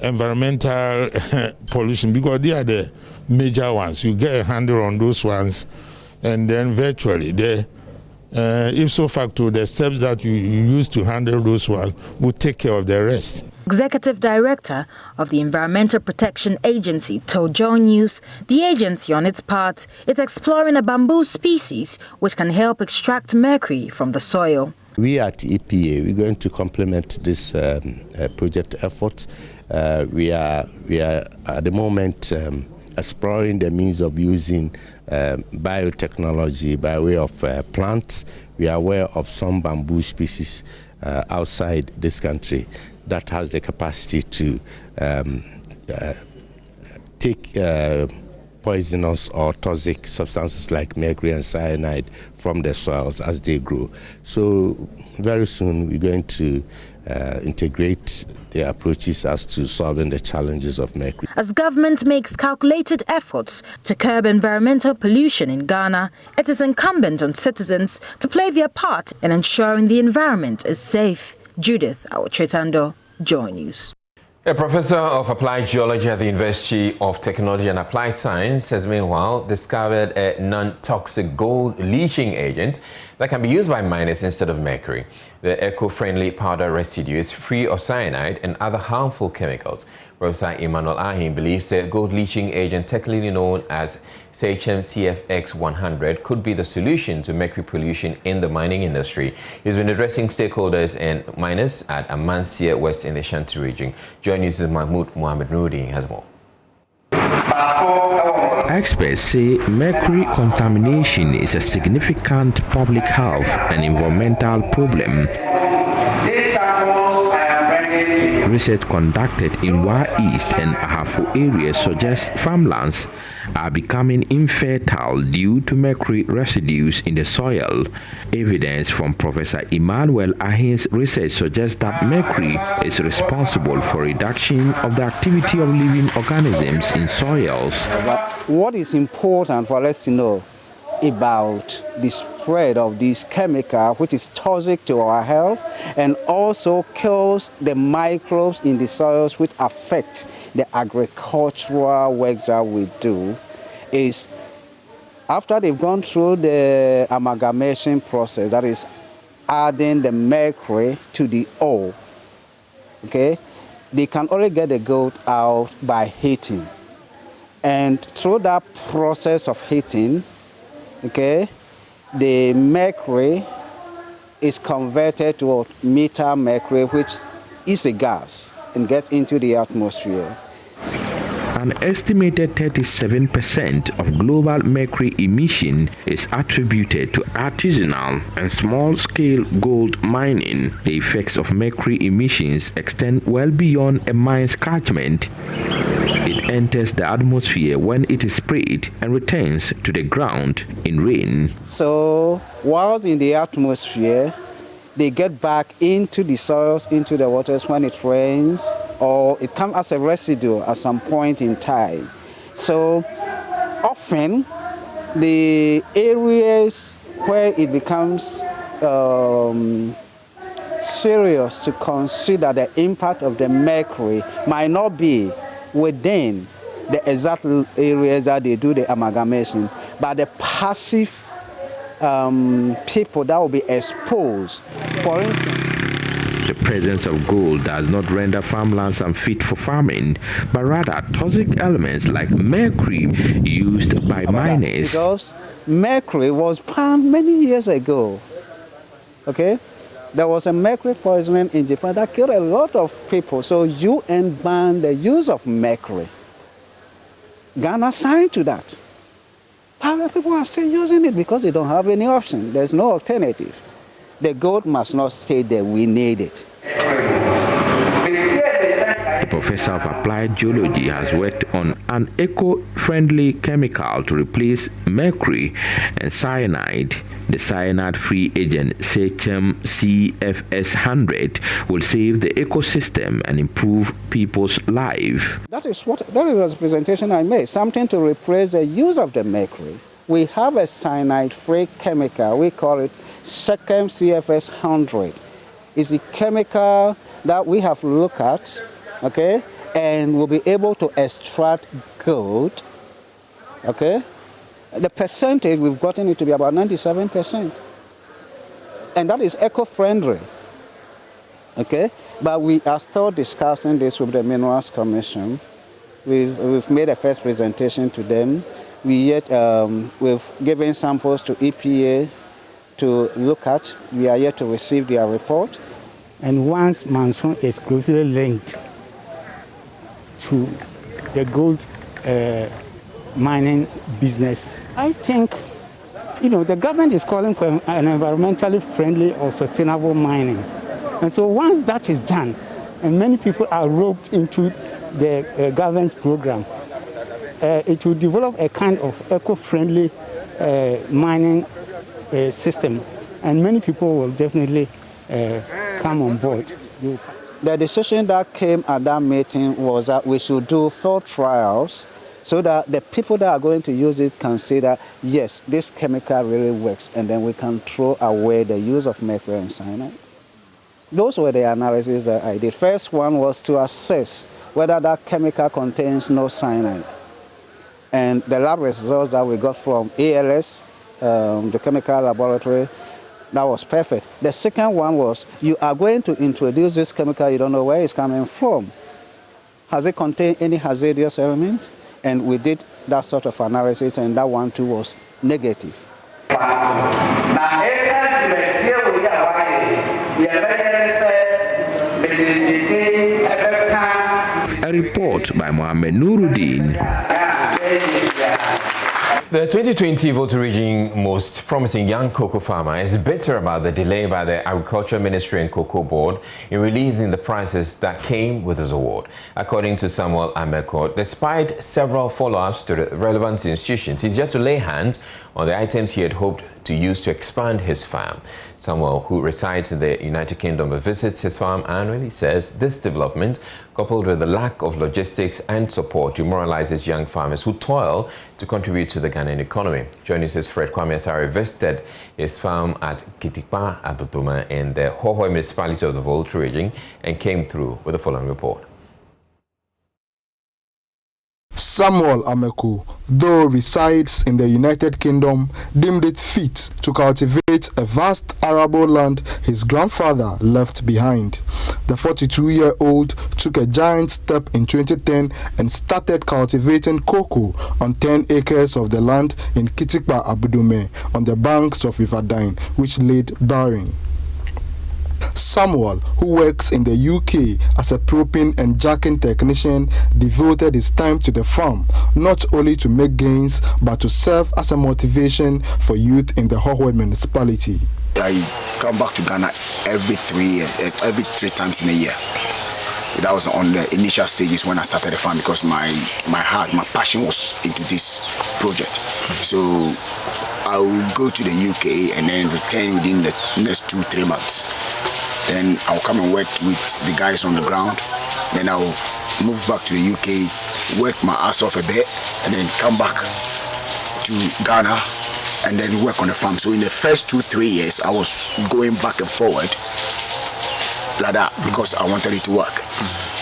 environmental pollution, because they are the major ones. You get a handle on those ones, and then virtually, ipso facto, the steps that you use to handle those ones will take care of the rest. Executive Director of the Environmental Protection Agency told Joy News the agency on its part is exploring a bamboo species which can help extract mercury from the soil. We at EPA, we're going to complement this project effort. We are at the moment exploring the means of using biotechnology by way of plants. We are aware of some bamboo species outside this country that has the capacity to take poisonous or toxic substances like mercury and cyanide from the soils as they grow. So very soon we're going to integrate the approaches as to solving the challenges of mercury. As government makes calculated efforts to curb environmental pollution in Ghana, it is incumbent on citizens to play their part in ensuring the environment is safe. Judith Awotretando, Joy News. A professor of applied geology at the University of Technology and Applied Science has meanwhile discovered a non-toxic gold leaching agent that can be used by miners instead of mercury. The eco-friendly powder residue is free of cyanide and other harmful chemicals. Professor Emmanuel Ahin believes the gold leaching agent, technically known as CHMCFX100, could be the solution to mercury pollution in the mining industry. He's been addressing stakeholders and miners at Amansia West in the Shanti region. Join News' Mahmoud Mohamed Noordin has more. Experts say mercury contamination is a significant public health and environmental problem. Research conducted in Wa East and Ahafo areas suggests farmlands are becoming infertile due to mercury residues in the soil. Evidence from Professor Emmanuel Ahin's research suggests that mercury is responsible for reduction of the activity of living organisms in soils. But what is important for us to know about the spread of this chemical, which is toxic to our health and also kills the microbes in the soils which affect the agricultural works that we do, is after they've gone through the amalgamation process, that is adding the mercury to the ore, okay, they can only get the gold out by heating. And through that process of heating, okay, the mercury is converted to methyl mercury, which is a gas and gets into the atmosphere. An estimated 37% of global mercury emission is attributed to artisanal and small-scale gold mining. The effects of mercury emissions extend well beyond a mine's catchment. It enters the atmosphere when it is sprayed and returns to the ground in rain. So, whilst in the atmosphere, they get back into the soils, into the waters when it rains, or it comes as a residue at some point in time. So, often, the areas where it becomes serious to consider the impact of the mercury might not be within the exact areas that they do the amalgamation, but the passive people that will be exposed. For instance, the presence of gold does not render farmlands unfit for farming, but rather toxic elements like mercury used by miners. Because mercury was banned many years ago. Okay? There was a mercury poisoning in Japan that killed a lot of people. So UN banned the use of mercury. Ghana signed to that. However, people are still using it because they don't have any option. There's no alternative. The gold must not stay there. We need it. A professor of applied geology has worked on an eco-friendly chemical to replace mercury and cyanide. The cyanide-free agent CHMCFS100 will save the ecosystem and improve people's life. That is the presentation I made, something to replace the use of the mercury. We have a cyanide-free chemical. We call it CHMCFS100. It's a chemical that we have looked at, okay, and we'll be able to extract gold, okay. The percentage, we've gotten it to be about 97%. And that is eco-friendly. Okay, but we are still discussing this with the Minerals Commission. We've made a first presentation to them. We've given samples to EPA to look at. We are yet to receive their report. And once monsoon is closely linked to the gold mining business, I think, the government is calling for an environmentally friendly or sustainable mining. And so once that is done, and many people are roped into the government's program, it will develop a kind of eco-friendly mining system, and many people will definitely come on board. The decision that came at that meeting was that we should do field trials so that the people that are going to use it can say that, yes, this chemical really works, and then we can throw away the use of mercury and cyanide. Those were the analyses that I did. First one was to assess whether that chemical contains no cyanide. And the lab results that we got from ALS, the chemical laboratory, that was perfect. The second one was, you are going to introduce this chemical, you don't know where it's coming from. Has it contained any hazardous elements? And we did that sort of analysis, and that one too was negative. A report by Mohammed Nuruddin. The 2020 voter region most promising young cocoa farmer is bitter about the delay by the Agriculture Ministry and Cocoa Board in releasing the prices that came with his award. According to Samuel Ameko, despite several follow-ups to the relevant institutions, he's yet to lay hands on the items he had hoped to use to expand his farm. Samuel, who resides in the United Kingdom but visits his farm annually, says this development, coupled with the lack of logistics and support, demoralizes young farmers who toil to contribute to the Ghanaian economy. Joining us, Fred Kwame Asare visited his farm at Kitikpa Abutuma in the Hohoi municipality of the Volta region and came through with the following report. Samuel Ameku, though resides in the United Kingdom, deemed it fit to cultivate a vast arable land his grandfather left behind. The 42-year-old took a giant step in 2010 and started cultivating cocoa on 10 acres of the land in Kitikpa Abudume on the banks of River Dine, which laid barren. Samuel, who works in the UK as a propping and jacking technician, devoted his time to the farm, not only to make gains, but to serve as a motivation for youth in the Hohoi municipality. I come back to Ghana every 3 times in a year. That was on the initial stages when I started the farm, because my heart, my passion was into this project. So I will go to the UK and then return within the next 2-3 months. Then I'll come and work with the guys on the ground. Then I'll move back to the UK, work my ass off a bit, and then come back to Ghana and then work on the farm. So in the first 2-3 years, I was going back and forward like that because I wanted it to work.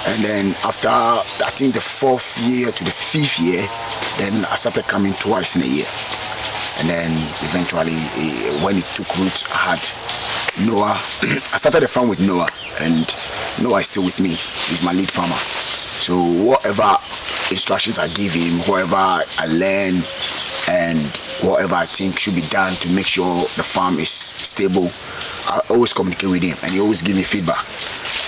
And then after, I think the 4th year to the 5th year, then I started coming twice in a year. And then eventually, when it took root, I had Noah. I started the farm with Noah, and Noah is still with me. He's my lead farmer. So whatever instructions I give him, whatever I learn, and whatever I think should be done to make sure the farm is stable, I always communicate with him, and he always gives me feedback.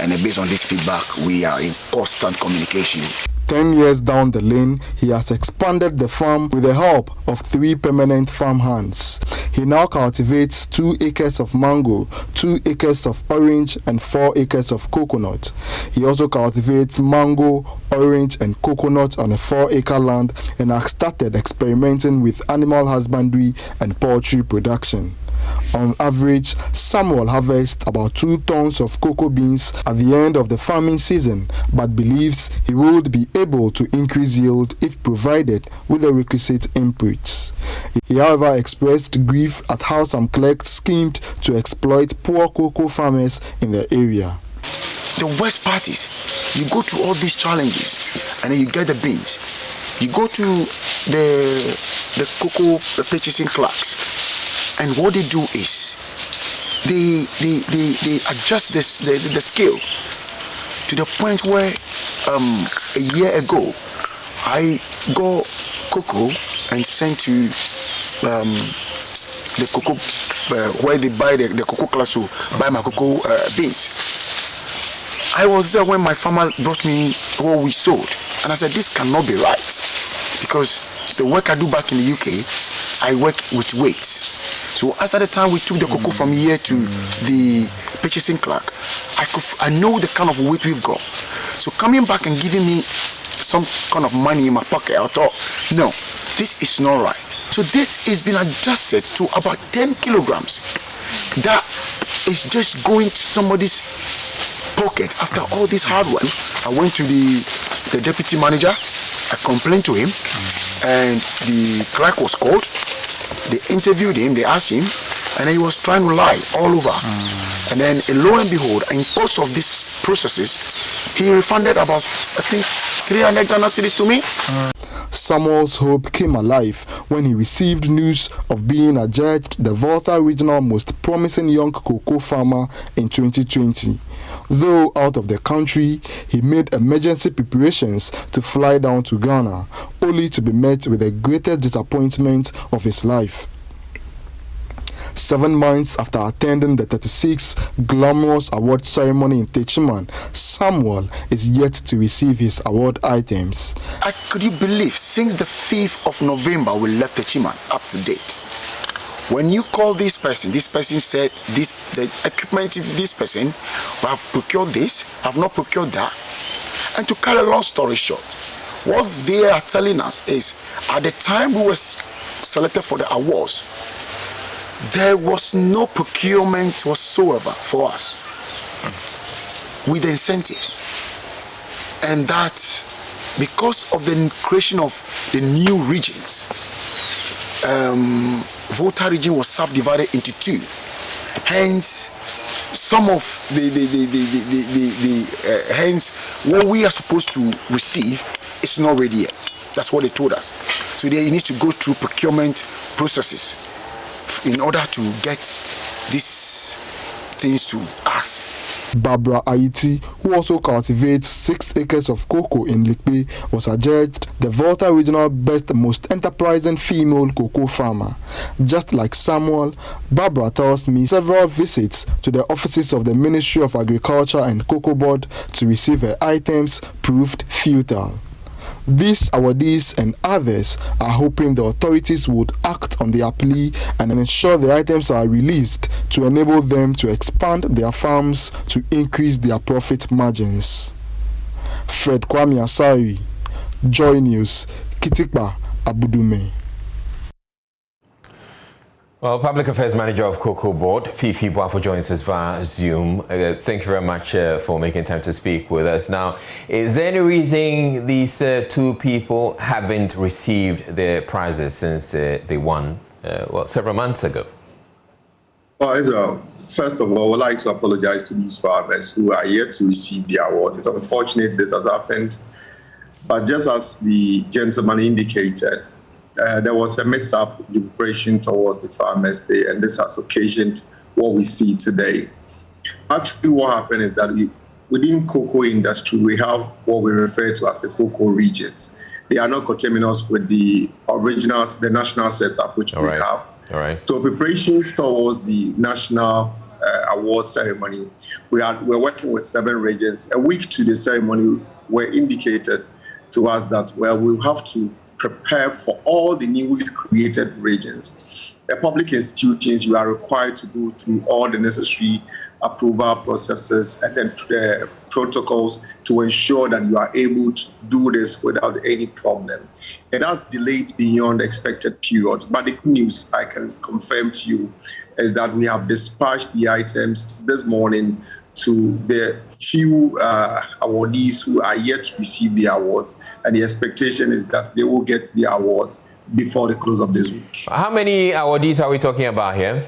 And based on this feedback, we are in constant communication. 10 years down the lane, he has expanded the farm with the help of 3 permanent farm hands. He now cultivates 2 acres of mango, 2 acres of orange, and 4 acres of coconut. He also cultivates mango, orange, and coconut on a 4-acre land and has started experimenting with animal husbandry and poultry production. On average, Samuel harvests about 2 tons of cocoa beans at the end of the farming season, but believes he would be able to increase yield if provided with the requisite inputs. He, however, expressed grief at how some clerks schemed to exploit poor cocoa farmers in the area. The worst part is, you go through all these challenges and then you get the beans. You go to the cocoa purchasing clerks, and what they do is they adjust the scale to the point where a year ago I got cocoa and sent to the cocoa where they buy the cocoa class to buy my cocoa beans. I was there when my farmer brought me what we sold, and I said this cannot be right, because the work I do back in the UK, I work with weights. So as at the time we took the cocoa from here to the purchasing clerk, I know the kind of weight we've got. So coming back and giving me some kind of money in my pocket, I thought, no, this is not right. So this has been adjusted to about 10 kilograms. That is just going to somebody's pocket. After all this hard work, I went to the deputy manager, I complained to him, and the clerk was called. They interviewed him, they asked him, and he was trying to lie all over. And then, lo and behold, in course of these processes, he refunded about, I think, 300 Ghana cedis to me. Samuel's hope came alive when he received news of being adjudged the Volta Regional Most Promising Young Cocoa Farmer in 2020. Though out of the country, he made emergency preparations to fly down to Ghana, only to be met with the greatest disappointment of his life. 7 months after attending the 36th glamorous award ceremony in Techiman, Samuel is yet to receive his award items. Could you believe, since the 5th of November we left Techiman up to date? When you call this person said the equipment this person will have procured this, have not procured that. And to cut a long story short, what they are telling us is at the time we were selected for the awards, there was no procurement whatsoever for us with the incentives. And that because of the creation of the new regions, Volta region was subdivided into 2. Hence, some of hence what we are supposed to receive is not ready yet. That's what they told us. So they need to go through procurement processes in order to get these things to us. Barbara Aiti, who also cultivates 6 acres of cocoa in Likpe, was adjudged the Volta Regional Best Most Enterprising Female Cocoa Farmer. Just like Samuel, Barbara tells me several visits to the offices of the Ministry of Agriculture and Cocoa Board to receive her items proved futile. These awardees and others are hoping the authorities would act on their plea and ensure the items are released to enable them to expand their farms to increase their profit margins. Fred Kwame Asari, Joy News, Kitikpa, Abudume. Well, Public Affairs Manager of Cocoa Board, Fifi Boafo, joins us via Zoom. Thank you very much for making time to speak with us. Now, is there any reason these 2 people haven't received their prizes since they won, several months ago? Well, Israel, first of all, I would like to apologize to these farmers who are yet to receive the awards. It's unfortunate this has happened, but just as the gentleman indicated, there was a mishap in the preparation towards the Farmers' Day, and this has occasioned what we see today. Actually, what happened is that within cocoa industry, we have what we refer to as the cocoa regions. They are not coterminous with the originals, the national setup, which we have. All right. So preparations towards the national award ceremony, we're working with 7 regions. A week to the ceremony, were indicated to us that, well, we'll have to prepare for all the newly created regions. The public institutions, you are required to go through all the necessary approval processes and then protocols to ensure that you are able to do this without any problem. It has delayed beyond the expected period, but the good news I can confirm to you is that we have dispatched the items this morning to the few awardees who are yet to receive the awards, and the expectation is that they will get the awards before the close of this week. How many awardees are we talking about here?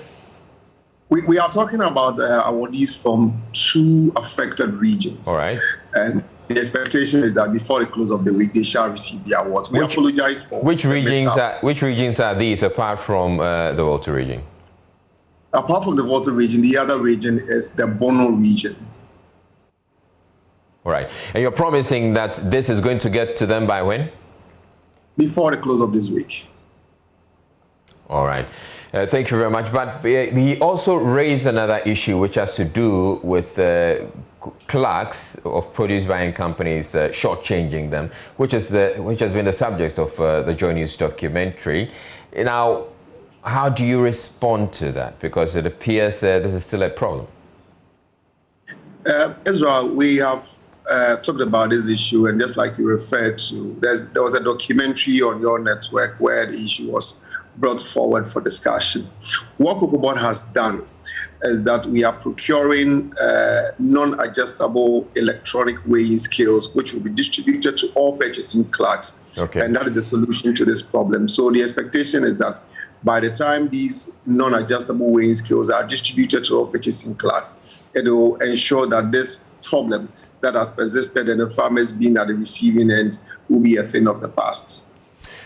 We are talking about awardees from 2 affected regions. All right. And the expectation is that before the close of the week, they shall receive the awards. We apologize for which regions are these apart from the Volta region? Apart from the Volta region, the other region is the Bono region. All right. And you're promising that this is going to get to them by when? Before the close of this week. All right. Thank you very much. But he also raised another issue which has to do with clerks of produce buying companies shortchanging them, which has been the subject of the Joy News documentary. Now, how do you respond to that? Because it appears this is still a problem. Ezra, we have talked about this issue, and just like you referred to, there was a documentary on your network where the issue was brought forward for discussion. What Cocoa Board has done is that we are procuring non-adjustable electronic weighing scales, which will be distributed to all purchasing clerks. Okay. And that is the solution to this problem. So the expectation is that by the time these non-adjustable weighing scales are distributed to all purchasing clerks, it will ensure that this problem that has persisted and the farmers being at the receiving end will be a thing of the past.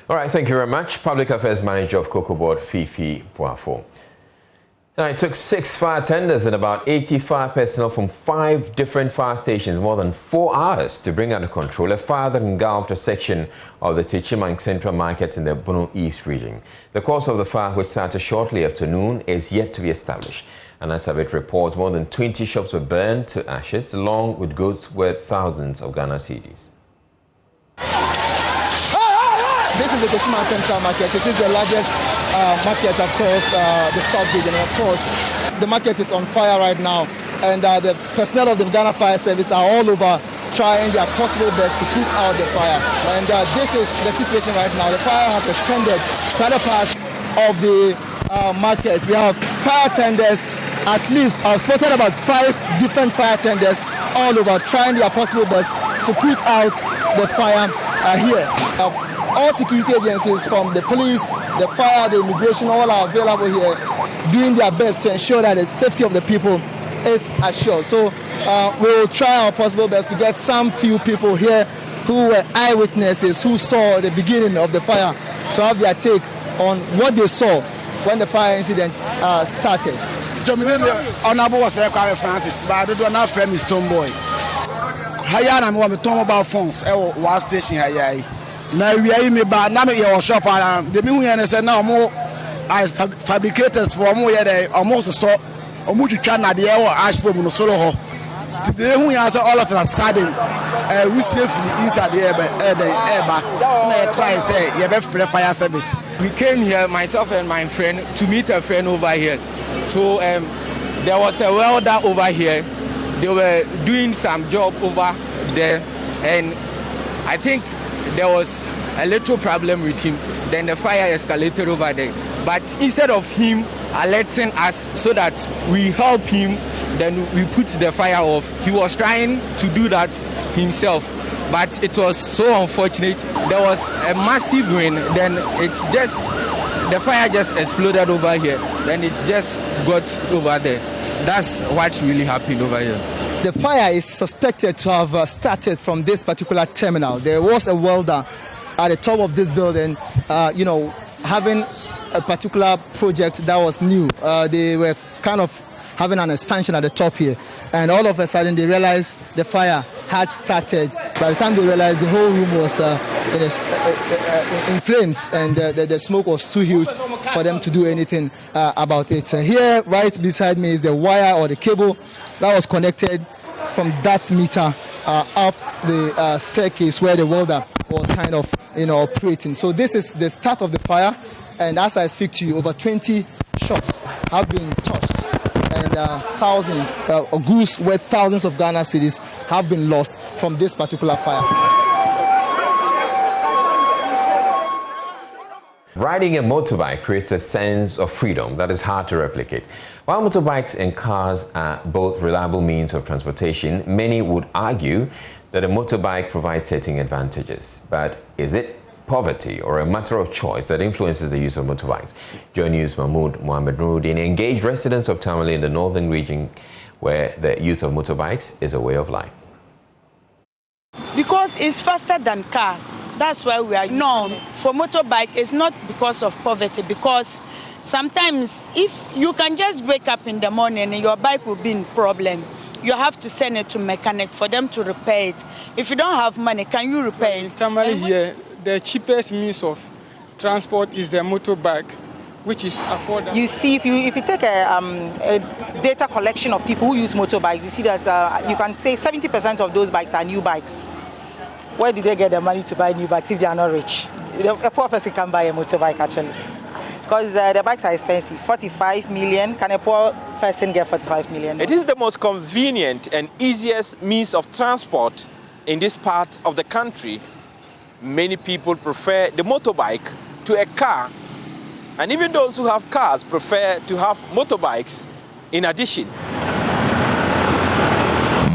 All right, thank you very much. Public Affairs Manager of Cocoa Board, Fifi Boafo. Now, it took 6 fire tenders and about 85 personnel from 5 different fire stations more than 4 hours to bring under control a fire that engulfed a section of the Tichimang Central Market in the Bono East region. The cause of the fire, which started shortly after noon, is yet to be established. And as of it reports, more than 20 shops were burned to ashes, along with goods worth thousands of Ghana cedis. This is the Tichimang Central Market. It is the largest market across the South region. And of course, the market is on fire right now. And the personnel of the Ghana Fire Service are all over trying their possible best to put out the fire. And this is the situation right now. The fire has extended to other parts of the market. We have fire tenders, at least I've spotted about 5 different fire tenders all over trying their possible best to put out the fire here. All security agencies, from the police, the fire, the immigration, all are available here, doing their best to ensure that the safety of the people is assured. So we'll try our possible best to get some few people here who were eyewitnesses, who saw the beginning of the fire, to have their take on what they saw when the fire incident started. Honorable was there, Francis, but I don't know friend is Tomboy. Haya na me to mobile phones one station haya. Now we are me ba na me your shop and the me hu say now mo as fabricators for mo here dey almost so omo twitwa na de ash foam no solo ho. Today hu ya say all of a sudden we safely inside the air na try say you be free fire service. We came here, myself and my friend, to meet a friend over here. So there was a welder over here. They were doing some job over there, and I think there was a little problem with him. Then the fire escalated over there. But instead of him alerting us so that we help him, then we put the fire off. He was trying to do that himself, but it was so unfortunate. There was a massive wind, then the fire just exploded over here. Then it just got over there. That's what really happened over here. The fire is suspected to have started from this particular terminal. There was a welder at the top of this building, having a particular project that was new. They were kind of having an expansion at the top here. And all of a sudden they realized the fire had started. By the time they realized, the whole room was in flames, and the smoke was too huge for them to do anything about it. Here, right beside me, is the wire or the cable that was connected from that meter up the staircase where the welder was kind of operating. So this is the start of the fire, and as I speak to you, over 20 shops have been touched, and thousands of goods worth thousands of Ghana cedis have been lost from this particular fire. Riding a motorbike creates a sense of freedom that is hard to replicate. While motorbikes and cars are both reliable means of transportation, many would argue that a motorbike provides certain advantages. But is it poverty or a matter of choice that influences the use of motorbikes? Joy News Mahmoud Mohamed Nuruddin engaged residents of Tamale in the northern region, where the use of motorbikes is a way of life. Because it's faster than cars. That's why we are known for motorbike. It's not because of poverty, because Sometimes, if you can just wake up in the morning and your bike will be in problem, you have to send it to mechanic for them to repair it. If you don't have money, can you repair it? Tamale here, the cheapest means of transport is the motorbike, which is affordable. You see, if you take a data collection of people who use motorbikes, you see that you can say 70% of those bikes are new bikes. Where did they get the money to buy new bikes if they are not rich? A poor person can buy a motorbike actually, because the bikes are expensive. 45 million. Can a poor person get 45 million? It is the most convenient and easiest means of transport in this part of the country. Many people prefer the motorbike to a car, and even those who have cars prefer to have motorbikes in addition.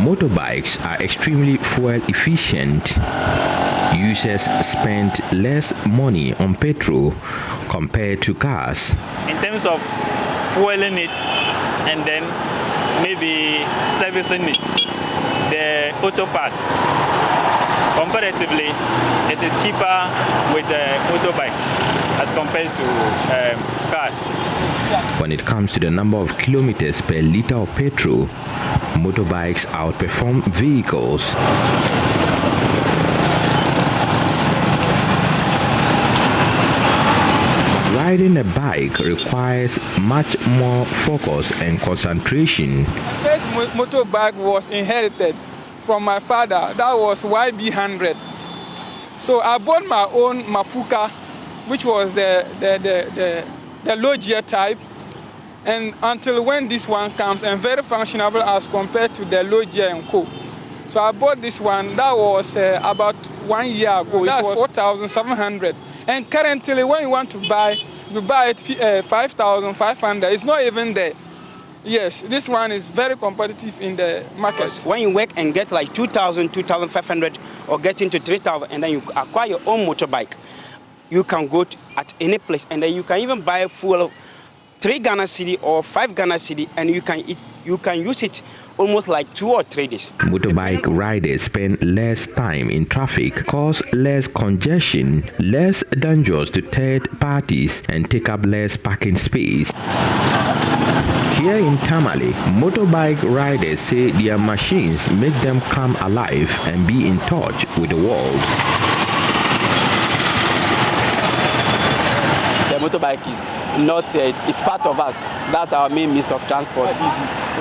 Motorbikes are extremely fuel efficient. Users spend less money on petrol compared to cars. In terms of fueling it and then maybe servicing it, the auto parts, comparatively, it is cheaper with a motorbike as compared to cars. When it comes to the number of kilometers per liter of petrol, motorbikes outperform vehicles. Riding a bike requires much more focus and concentration. First motorbike was inherited from my father. That was YB100. So I bought my own Mafuka, which was the low gear type. And until when this one comes, and very functional as compared to the low gear and COUP. So I bought this one. That was about 1 year ago. That was 4,700. And currently, when you want to buy, you buy it 5,500. It's not even there. Yes, this one is very competitive in the market. When you work and get like 2,000, 2,500, or get into 3,000, and then you acquire your own motorbike, you can go at any place, and then you can even buy a full 3 Ghana cedi or 5 Ghana cedi, and you can use it almost like 2 or 3 days. Motorbike riders spend less time in traffic, cause less congestion, less dangerous to third parties, and take up less parking space. Here in Tamale, motorbike riders say their machines make them come alive and be in touch with the world. The motorbike is not it's part of us. That's our main means of transport.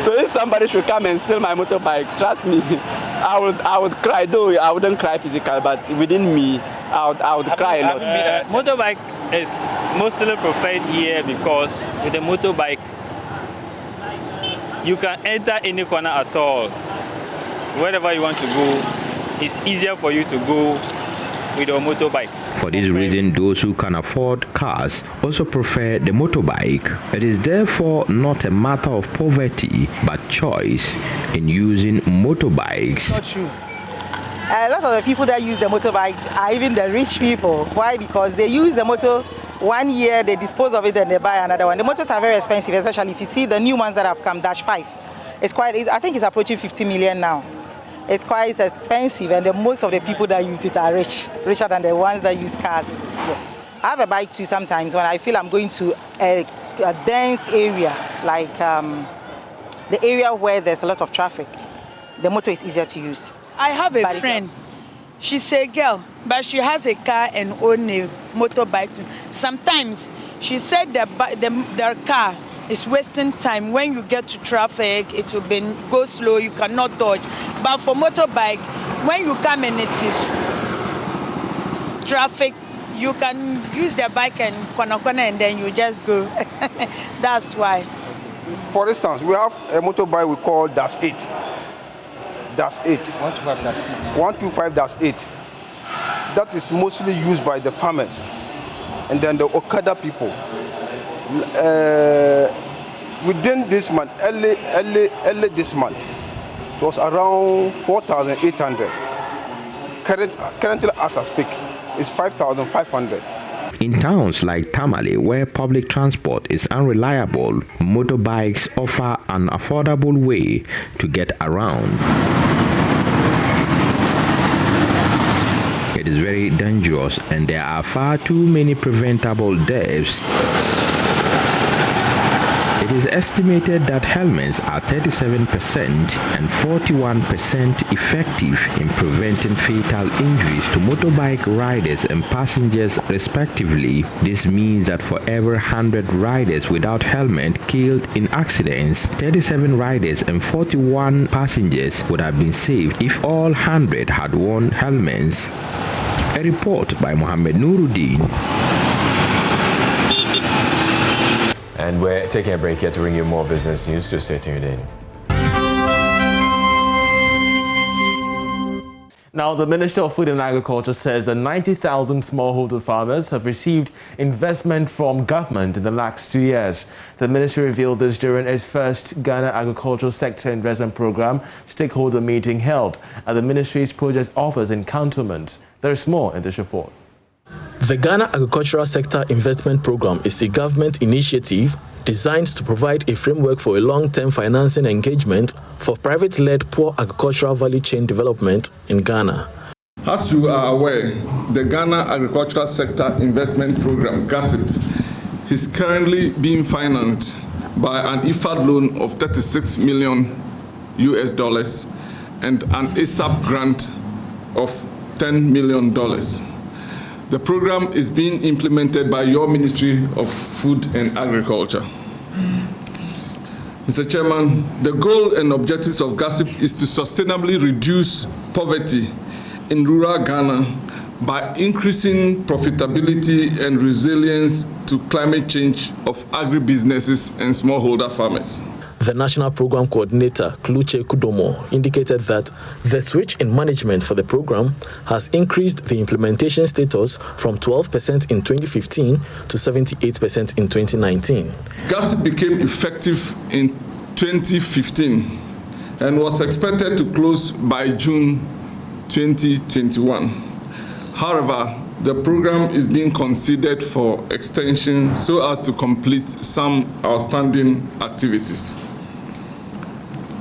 So if somebody should come and steal my motorbike, trust me, I would cry. Though I wouldn't cry physically, but within me, I would cry a lot. Motorbike is mostly preferred here because with the motorbike, you can enter any corner at all. Wherever you want to go, it's easier for you to go with your motorbike. For this reason, those who can afford cars also prefer the motorbike. It is therefore not a matter of poverty, but choice in using motorbikes. Not true. A lot of the people that use the motorbikes are even the rich people. Why? Because they use the motor 1 year, they dispose of it, and they buy another one. The motors are very expensive, especially if you see the new ones that have come, Dash 5. I think it's approaching 50 million now. It's quite expensive, and most of the people that use it are richer than the ones that use cars. Yes. I have a bike too sometimes when I feel I'm going to a dense area, like the area where there's a lot of traffic. The motor is easier to use. I have a friend. She's a girl, but she has a car and own a motorbike too. Sometimes she said their car is wasting time. When you get to traffic, it will go slow, you cannot dodge. But for motorbike, when you come and it is traffic, you can use the bike and corner and then you just go. That's why. For instance, we have a motorbike we call Dash 8. Dash 8. 125-8. That is mostly used by the farmers and then the Okada people. Within this month, early this month, it was around 4,800. Currently, as I speak, it's 5,500. In towns like Tamale, where public transport is unreliable, motorbikes offer an affordable way to get around. It is very dangerous, and there are far too many preventable deaths. It is estimated that helmets are 37% and 41% effective in preventing fatal injuries to motorbike riders and passengers respectively. This means that for every 100 riders without helmet killed in accidents, 37 riders and 41 passengers would have been saved if all 100 had worn helmets. A report by Mohammed Nuruddin. And we're taking a break here to bring you more business news. Just stay tuned in. Now, the Ministry of Food and Agriculture says that 90,000 smallholder farmers have received investment from government in the last 2 years. The ministry revealed this during its first Ghana Agricultural Sector Investment Program stakeholder meeting held at the ministry's project office in Cantonment. There is more in this report. The Ghana Agricultural Sector Investment Program is a government initiative designed to provide a framework for a long-term financing engagement for private-led poor agricultural value chain development in Ghana. As you are aware, the Ghana Agricultural Sector Investment Program, GASIP, is currently being financed by an IFAD loan of $36 million and an ASAP grant of $10 million. The program is being implemented by your Ministry of Food and Agriculture. Mr. Chairman, the goal and objectives of GASIP is to sustainably reduce poverty in rural Ghana by increasing profitability and resilience to climate change of agribusinesses and smallholder farmers. The National Program Coordinator, Kluche Kudomo, indicated that the switch in management for the program has increased the implementation status from 12% in 2015 to 78% in 2019. GASIP became effective in 2015 and was expected to close by June 2021. However, the program is being considered for extension so as to complete some outstanding activities.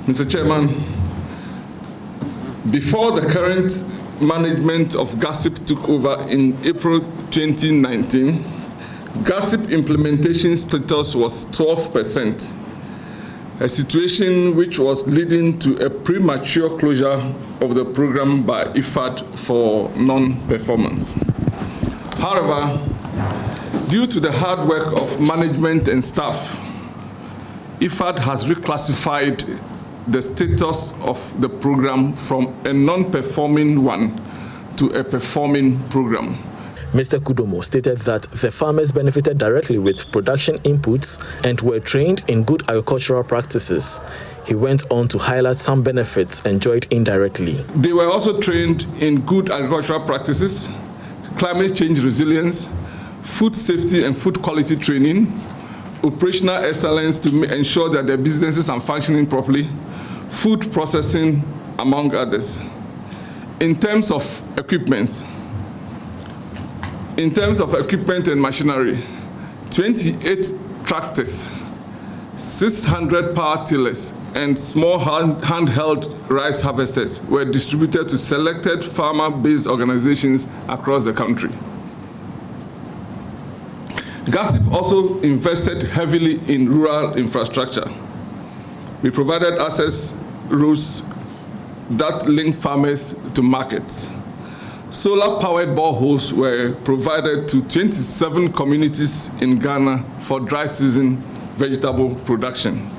Mr. Chairman, before the current management of GASIP took over in April 2019, GASIP implementation status was 12%, a situation which was leading to a premature closure of the program by IFAD for non-performance. However, due to the hard work of management and staff, IFAD has reclassified the status of the program from a non-performing one to a performing program. Mr. Kudomo stated that the farmers benefited directly with production inputs and were trained in good agricultural practices. He went on to highlight some benefits enjoyed indirectly. They were also trained in good agricultural practices, climate change resilience, food safety and food quality training, operational excellence to ensure that their businesses are functioning properly, food processing, among others. In terms of equipment and machinery, 28 tractors, 600 power tillers, and small handheld rice harvesters were distributed to selected farmer-based organizations across the country. GASIP also invested heavily in rural infrastructure. We provided access routes that link farmers to markets. Solar-powered boreholes were provided to 27 communities in Ghana for dry season vegetable production.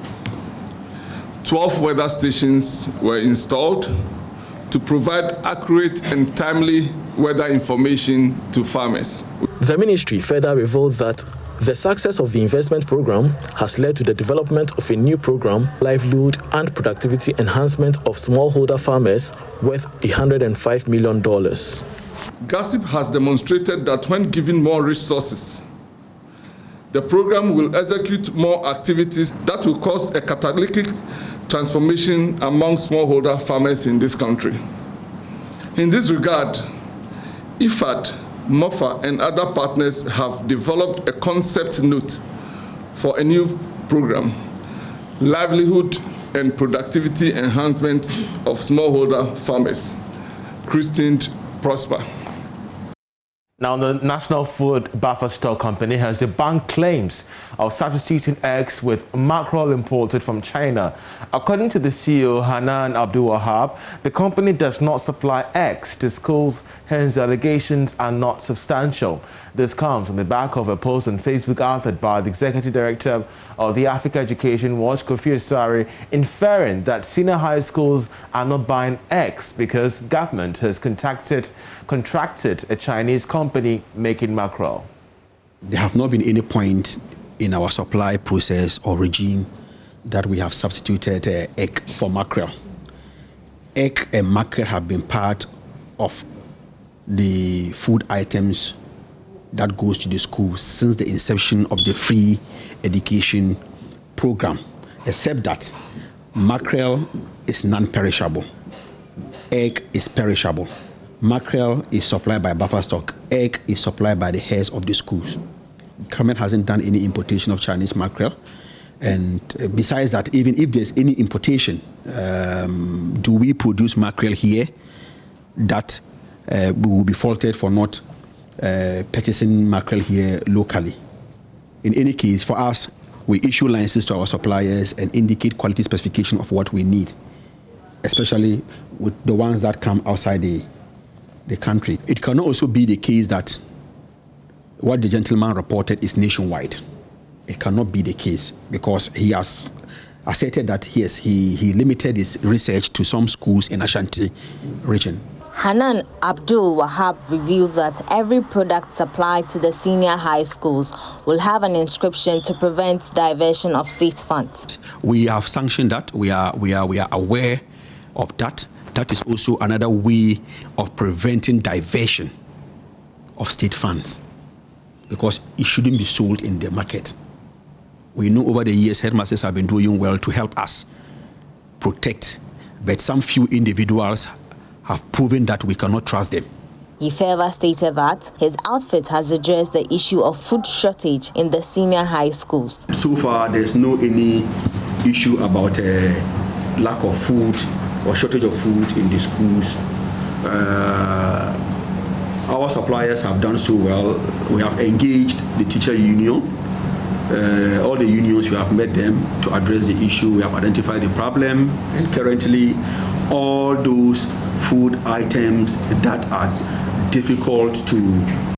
12 weather stations were installed to provide accurate and timely weather information to farmers. The ministry further revealed that the success of the investment program has led to the development of a new program, livelihood and productivity enhancement of smallholder farmers worth $105 million. GASIP has demonstrated that when given more resources, the program will execute more activities that will cause a catalytic transformation among smallholder farmers in this country. In this regard, IFAD, MOFA, and other partners have developed a concept note for a new program, Livelihood and Productivity Enhancement of Smallholder Farmers, christened Prosper. Now, the National Food Buffer Stock Company has debunked claims of substituting eggs with mackerel imported from China. According to the CEO, Hanan Abdul-Wahab, the company does not supply eggs to schools, hence the allegations are not substantial. This comes on the back of a post on Facebook authored by the Executive Director of the Africa Education Watch, Kofi Asare, inferring that senior high schools are not buying eggs because government has contracted a Chinese company making mackerel. There have not been any point in our supply process or regime that we have substituted egg for mackerel. Egg and mackerel have been part of the food items that goes to the school since the inception of the free education program, except that mackerel is non-perishable, egg is perishable. Mackerel is supplied by buffer stock, egg is supplied by the heads of the schools. Government hasn't done any importation of Chinese mackerel, and besides that, even if there's any importation, do we produce mackerel here? That we will be faulted for not purchasing mackerel here locally. In any case, for us, we issue licenses to our suppliers and indicate quality specification of what we need, especially with the ones that come outside the country. It can also be the case that what the gentleman reported is nationwide. It cannot be the case because he has asserted that yes, he limited his research to some schools in Ashanti region. Hanan Abdul-Wahab revealed that every product supplied to the senior high schools will have an inscription to prevent diversion of state funds. We have sanctioned that. We are aware of that. That is also another way of preventing diversion of state funds because it shouldn't be sold in the market. We know over the years headmasters have been doing well to help us protect, but some few individuals have proven that we cannot trust them. He further stated that his outfit has addressed the issue of food shortage in the senior high schools. So far, there's no any issue about lack of food or shortage of food in the schools. Our suppliers have done so well. We have engaged the teacher union. All the unions, we have met them to address the issue. We have identified the problem, and currently all those food items that are difficult to.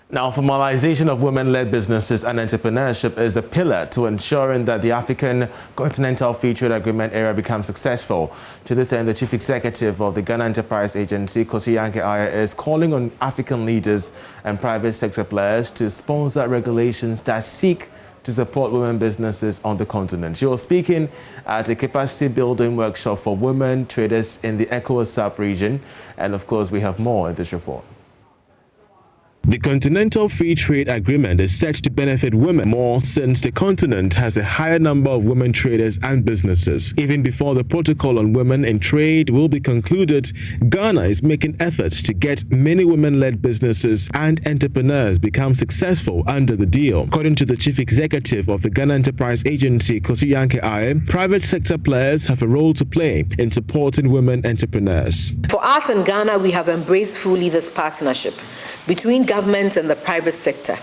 Now, formalization of women-led businesses and entrepreneurship is a pillar to ensuring that the African Continental Free Trade Agreement era becomes successful. To this end, the Chief Executive of the Ghana Enterprise Agency, Kosi Yankee-Aya, is calling on African leaders and private sector players to sponsor regulations that seek to support women businesses on the continent. She was speaking at a capacity building workshop for women traders in the ECOWAS sub-region. And of course, we have more in this report. The Continental Free Trade Agreement is set to benefit women more since the continent has a higher number of women traders and businesses. Even before the protocol on women in trade will be concluded, Ghana is making efforts to get many women-led businesses and entrepreneurs become successful under the deal. According to the Chief Executive of the Ghana Enterprise Agency, Kosi Yankee-Aya, private sector players have a role to play in supporting women entrepreneurs. For us in Ghana, we have embraced fully this partnership between government and the private sector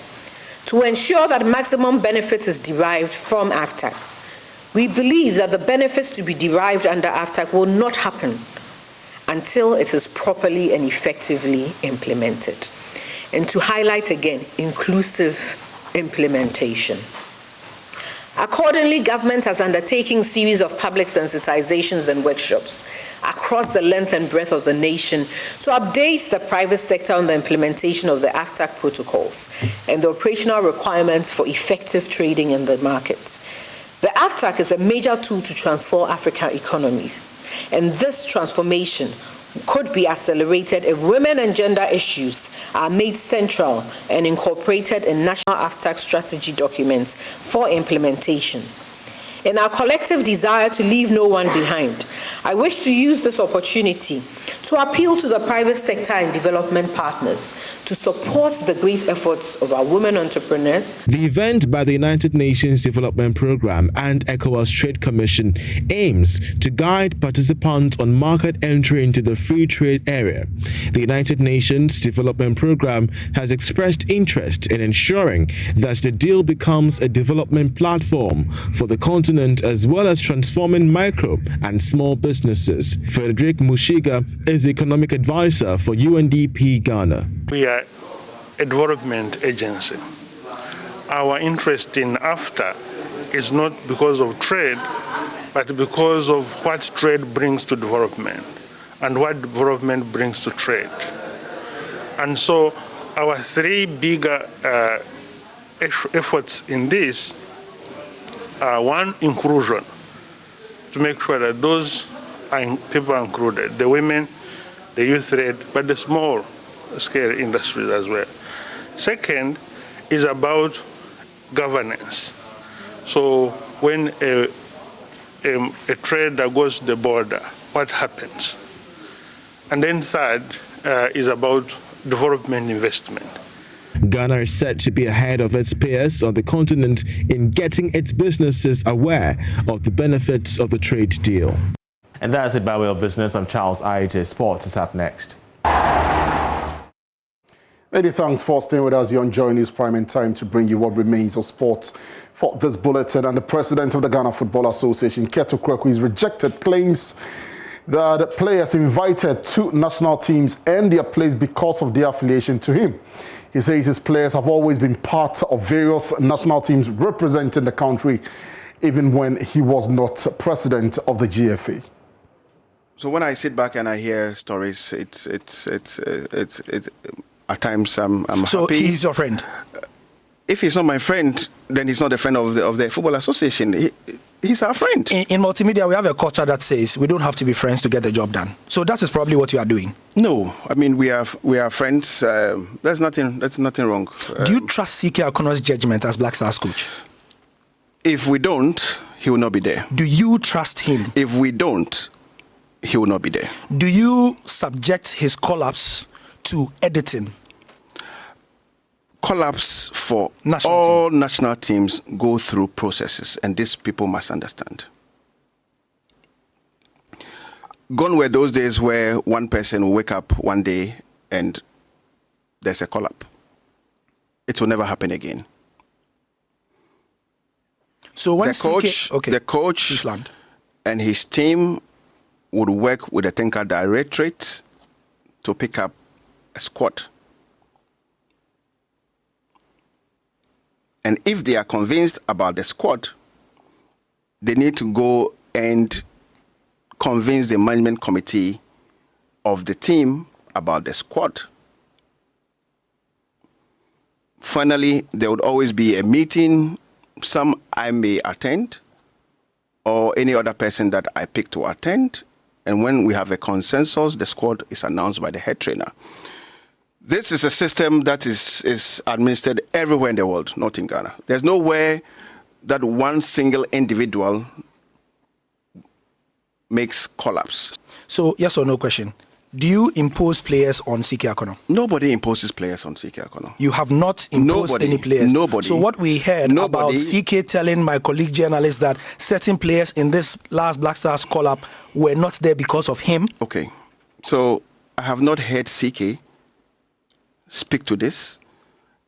to ensure that maximum benefit is derived from AFTAC. We believe that the benefits to be derived under AFTAC will not happen until it is properly and effectively implemented. And to highlight again, inclusive implementation. Accordingly, government has undertaken a series of public sensitizations and workshops across the length and breadth of the nation to update the private sector on the implementation of the AFTAC protocols and the operational requirements for effective trading in the market. The AFTAC is a major tool to transform African economies, and this transformation could be accelerated if women and gender issues are made central and incorporated in national AFTAC strategy documents for implementation. In our collective desire to leave no one behind, I wish to use this opportunity to appeal to the private sector and development partners to support the great efforts of our women entrepreneurs. The event by the United Nations Development Programme and ECOWAS Trade Commission aims to guide participants on market entry into the free trade area. The United Nations Development Programme has expressed interest in ensuring that the deal becomes a development platform for the continent, as well as transforming micro and small businesses. Frederick Mushiga is the economic advisor for UNDP Ghana. We are a development agency. Our interest in AFTA is not because of trade, but because of what trade brings to development and what development brings to trade. And so our three bigger efforts in this are: one, inclusion, to make sure that those people are included, the women, the youth trade, but the small scale industries as well. Second is about governance. So when a trader goes to the border, what happens? And then third is about development investment. Ghana is said to be ahead of its peers on the continent in getting its businesses aware of the benefits of the trade deal. And that's it by way of business. I'm Charles Aite. Sports is up next. Many thanks for staying with us here on Joy News Prime in time to bring you what remains of sports for this bulletin. And the president of the Ghana Football Association, Keto Kweku, has rejected claims that players invited to national teams earned their place because of their affiliation to him. He says his players have always been part of various national teams representing the country, even when he was not president of the GFA. So when I sit back and I hear stories, it's at times I'm happy. So he's your friend? If he's not my friend, then he's not a friend of the Football Association. He's our friend. In multimedia, we have a culture that says we don't have to be friends to get the job done. So that is probably what you are doing. No, I mean we are friends. There's nothing wrong. Do you trust CK Akono's judgment as Black Stars coach? If we don't, he will not be there. Do you trust him? If we don't, he will not be there. Do you subject his collapse to editing? Collapse for all national teams go through processes, and these people must understand. Gone were those days where one person will wake up one day and there's a collapse. It will never happen again. So when the coach and his team would work with the Technical Directorate to pick up a squad. And if they are convinced about the squad, they need to go and convince the management committee of the team about the squad. Finally, there would always be a meeting. Some I may attend, or any other person that I pick to attend. And when we have a consensus, the squad is announced by the head trainer. This is a system that is administered everywhere in the world, not in Ghana. There's nowhere that one single individual makes collapse. So, yes or no question. Do you impose players on CK Akono? Nobody imposes players on CK Akono. You have not imposed any players? Nobody. So what we heard about CK telling my colleague journalists that certain players in this last Black Stars call-up were not there because of him? Okay. So I have not heard CK speak to this,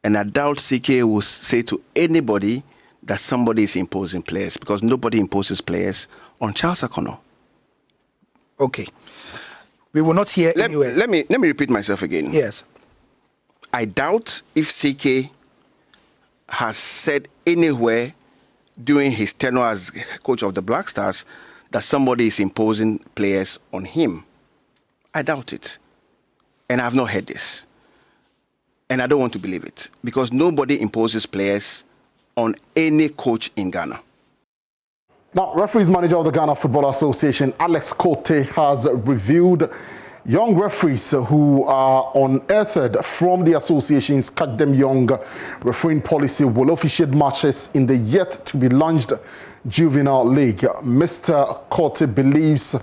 and I doubt CK will say to anybody that somebody is imposing players, because nobody imposes players on Charles Akono. Okay. We will not hear anywhere. Let me repeat myself again. Yes. I doubt if CK has said anywhere during his tenure as coach of the Black Stars that somebody is imposing players on him. I doubt it. And I have not heard this. And I don't want to believe it, because nobody imposes players on any coach in Ghana. Now, referees manager of the Ghana Football Association, Alex Kote, has reviewed young referees who are unearthed from the association's Catch Them Young refereeing policy will officiate matches in the yet-to-be-launched Juvenile League. Mr. Kote believes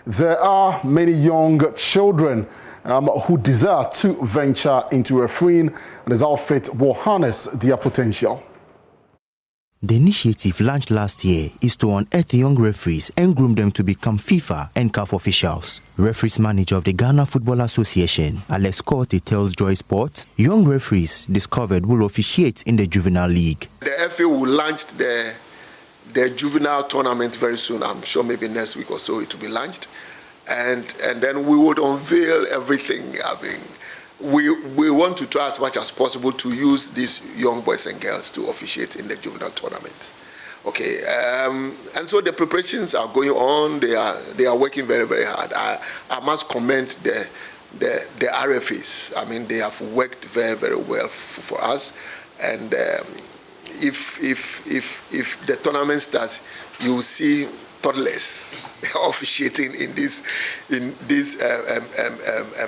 there are many young children who desire to venture into refereeing, and his outfit will harness their potential. The initiative launched last year is to unearth young referees and groom them to become FIFA and COUP officials. Referees manager of the Ghana Football Association, Alex Corte, tells Joy Sports, young referees discovered will officiate in the Juvenile League. The FA will launch the juvenile tournament very soon. I'm sure maybe next week or so it will be launched. And then we would unveil everything. I mean, we want to try as much as possible to use these young boys and girls to officiate in the juvenile tournament. Okay, and so the preparations are going on. They are working very, very hard. I must commend the RFAs. I mean, they have worked very, very well for us. And if the tournament starts, you will see toddlers officiating in this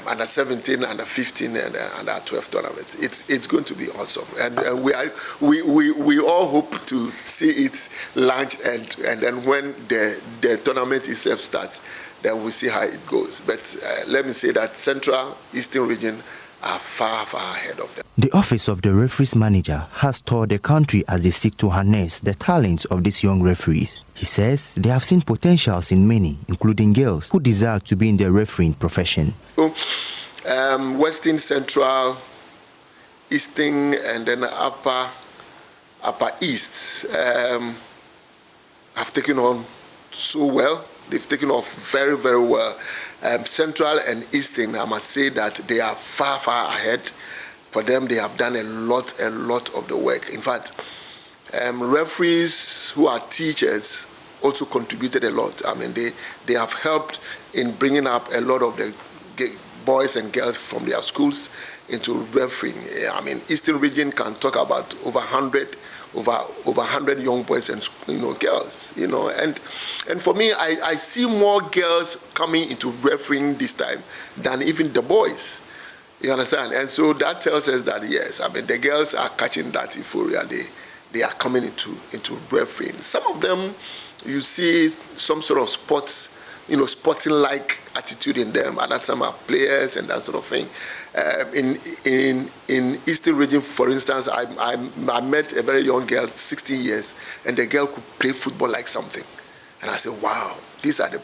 under 17, under 15, and under 12 tournaments. It's going to be awesome, and we all hope to see it launch, and then when the tournament itself starts, then we'll see how it goes. But let me say that Central Eastern region are far, far ahead of them. The office of the referees manager has toured the country as they seek to harness the talents of these young referees. He says they have seen potentials in many, including girls who desire to be in the refereeing profession. Western, Central, Eastern, and then Upper East have taken on so well. They've taken off very, very well. Central and Eastern, I must say that they are far, far ahead. For them, they have done a lot of the work. In fact, referees who are teachers also contributed a lot. I mean, they have helped in bringing up a lot of the boys and girls from their schools into refereeing. I mean, Eastern region can talk about over 100 young boys and girls, and for me, I see more girls coming into refereeing this time than even the boys. You understand? And so that tells us that yes, I mean the girls are catching that euphoria. They are coming into refereeing. Some of them, you see some sort of sporting-like attitude in them. At that time, are players and that sort of thing. In Eastern region, for instance, I met a very young girl, 16 years, and the girl could play football like something. And I said, wow, these are the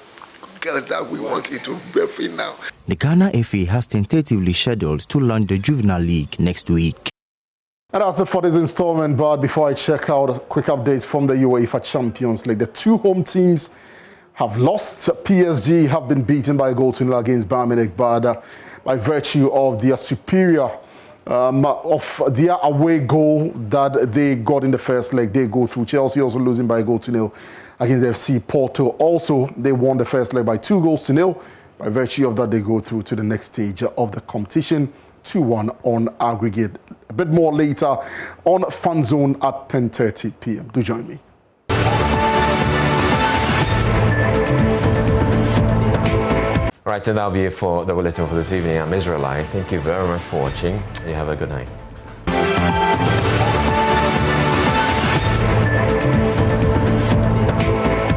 girls that we want into refereeing now. The Ghana FA has tentatively scheduled to launch the Juvenile League next week. And that's it for this installment, but before I check out a quick update from the UEFA Champions League, the two home teams have lost. PSG have been beaten by a goal to nil against Bayern Munich, but by virtue of their superior of their away goal that they got in the first leg, they go through. Chelsea also losing by a goal to nil against FC Porto. Also, they won the first leg by 2-0. By virtue of that, they go through to the next stage of the competition, 2-1 on aggregate. A bit more later on Fun Zone at 10:30 p.m. Do join me. Right, and that'll be it for the bulletin for this evening. I'm Israelite. Thank you very much for watching. You have a good night.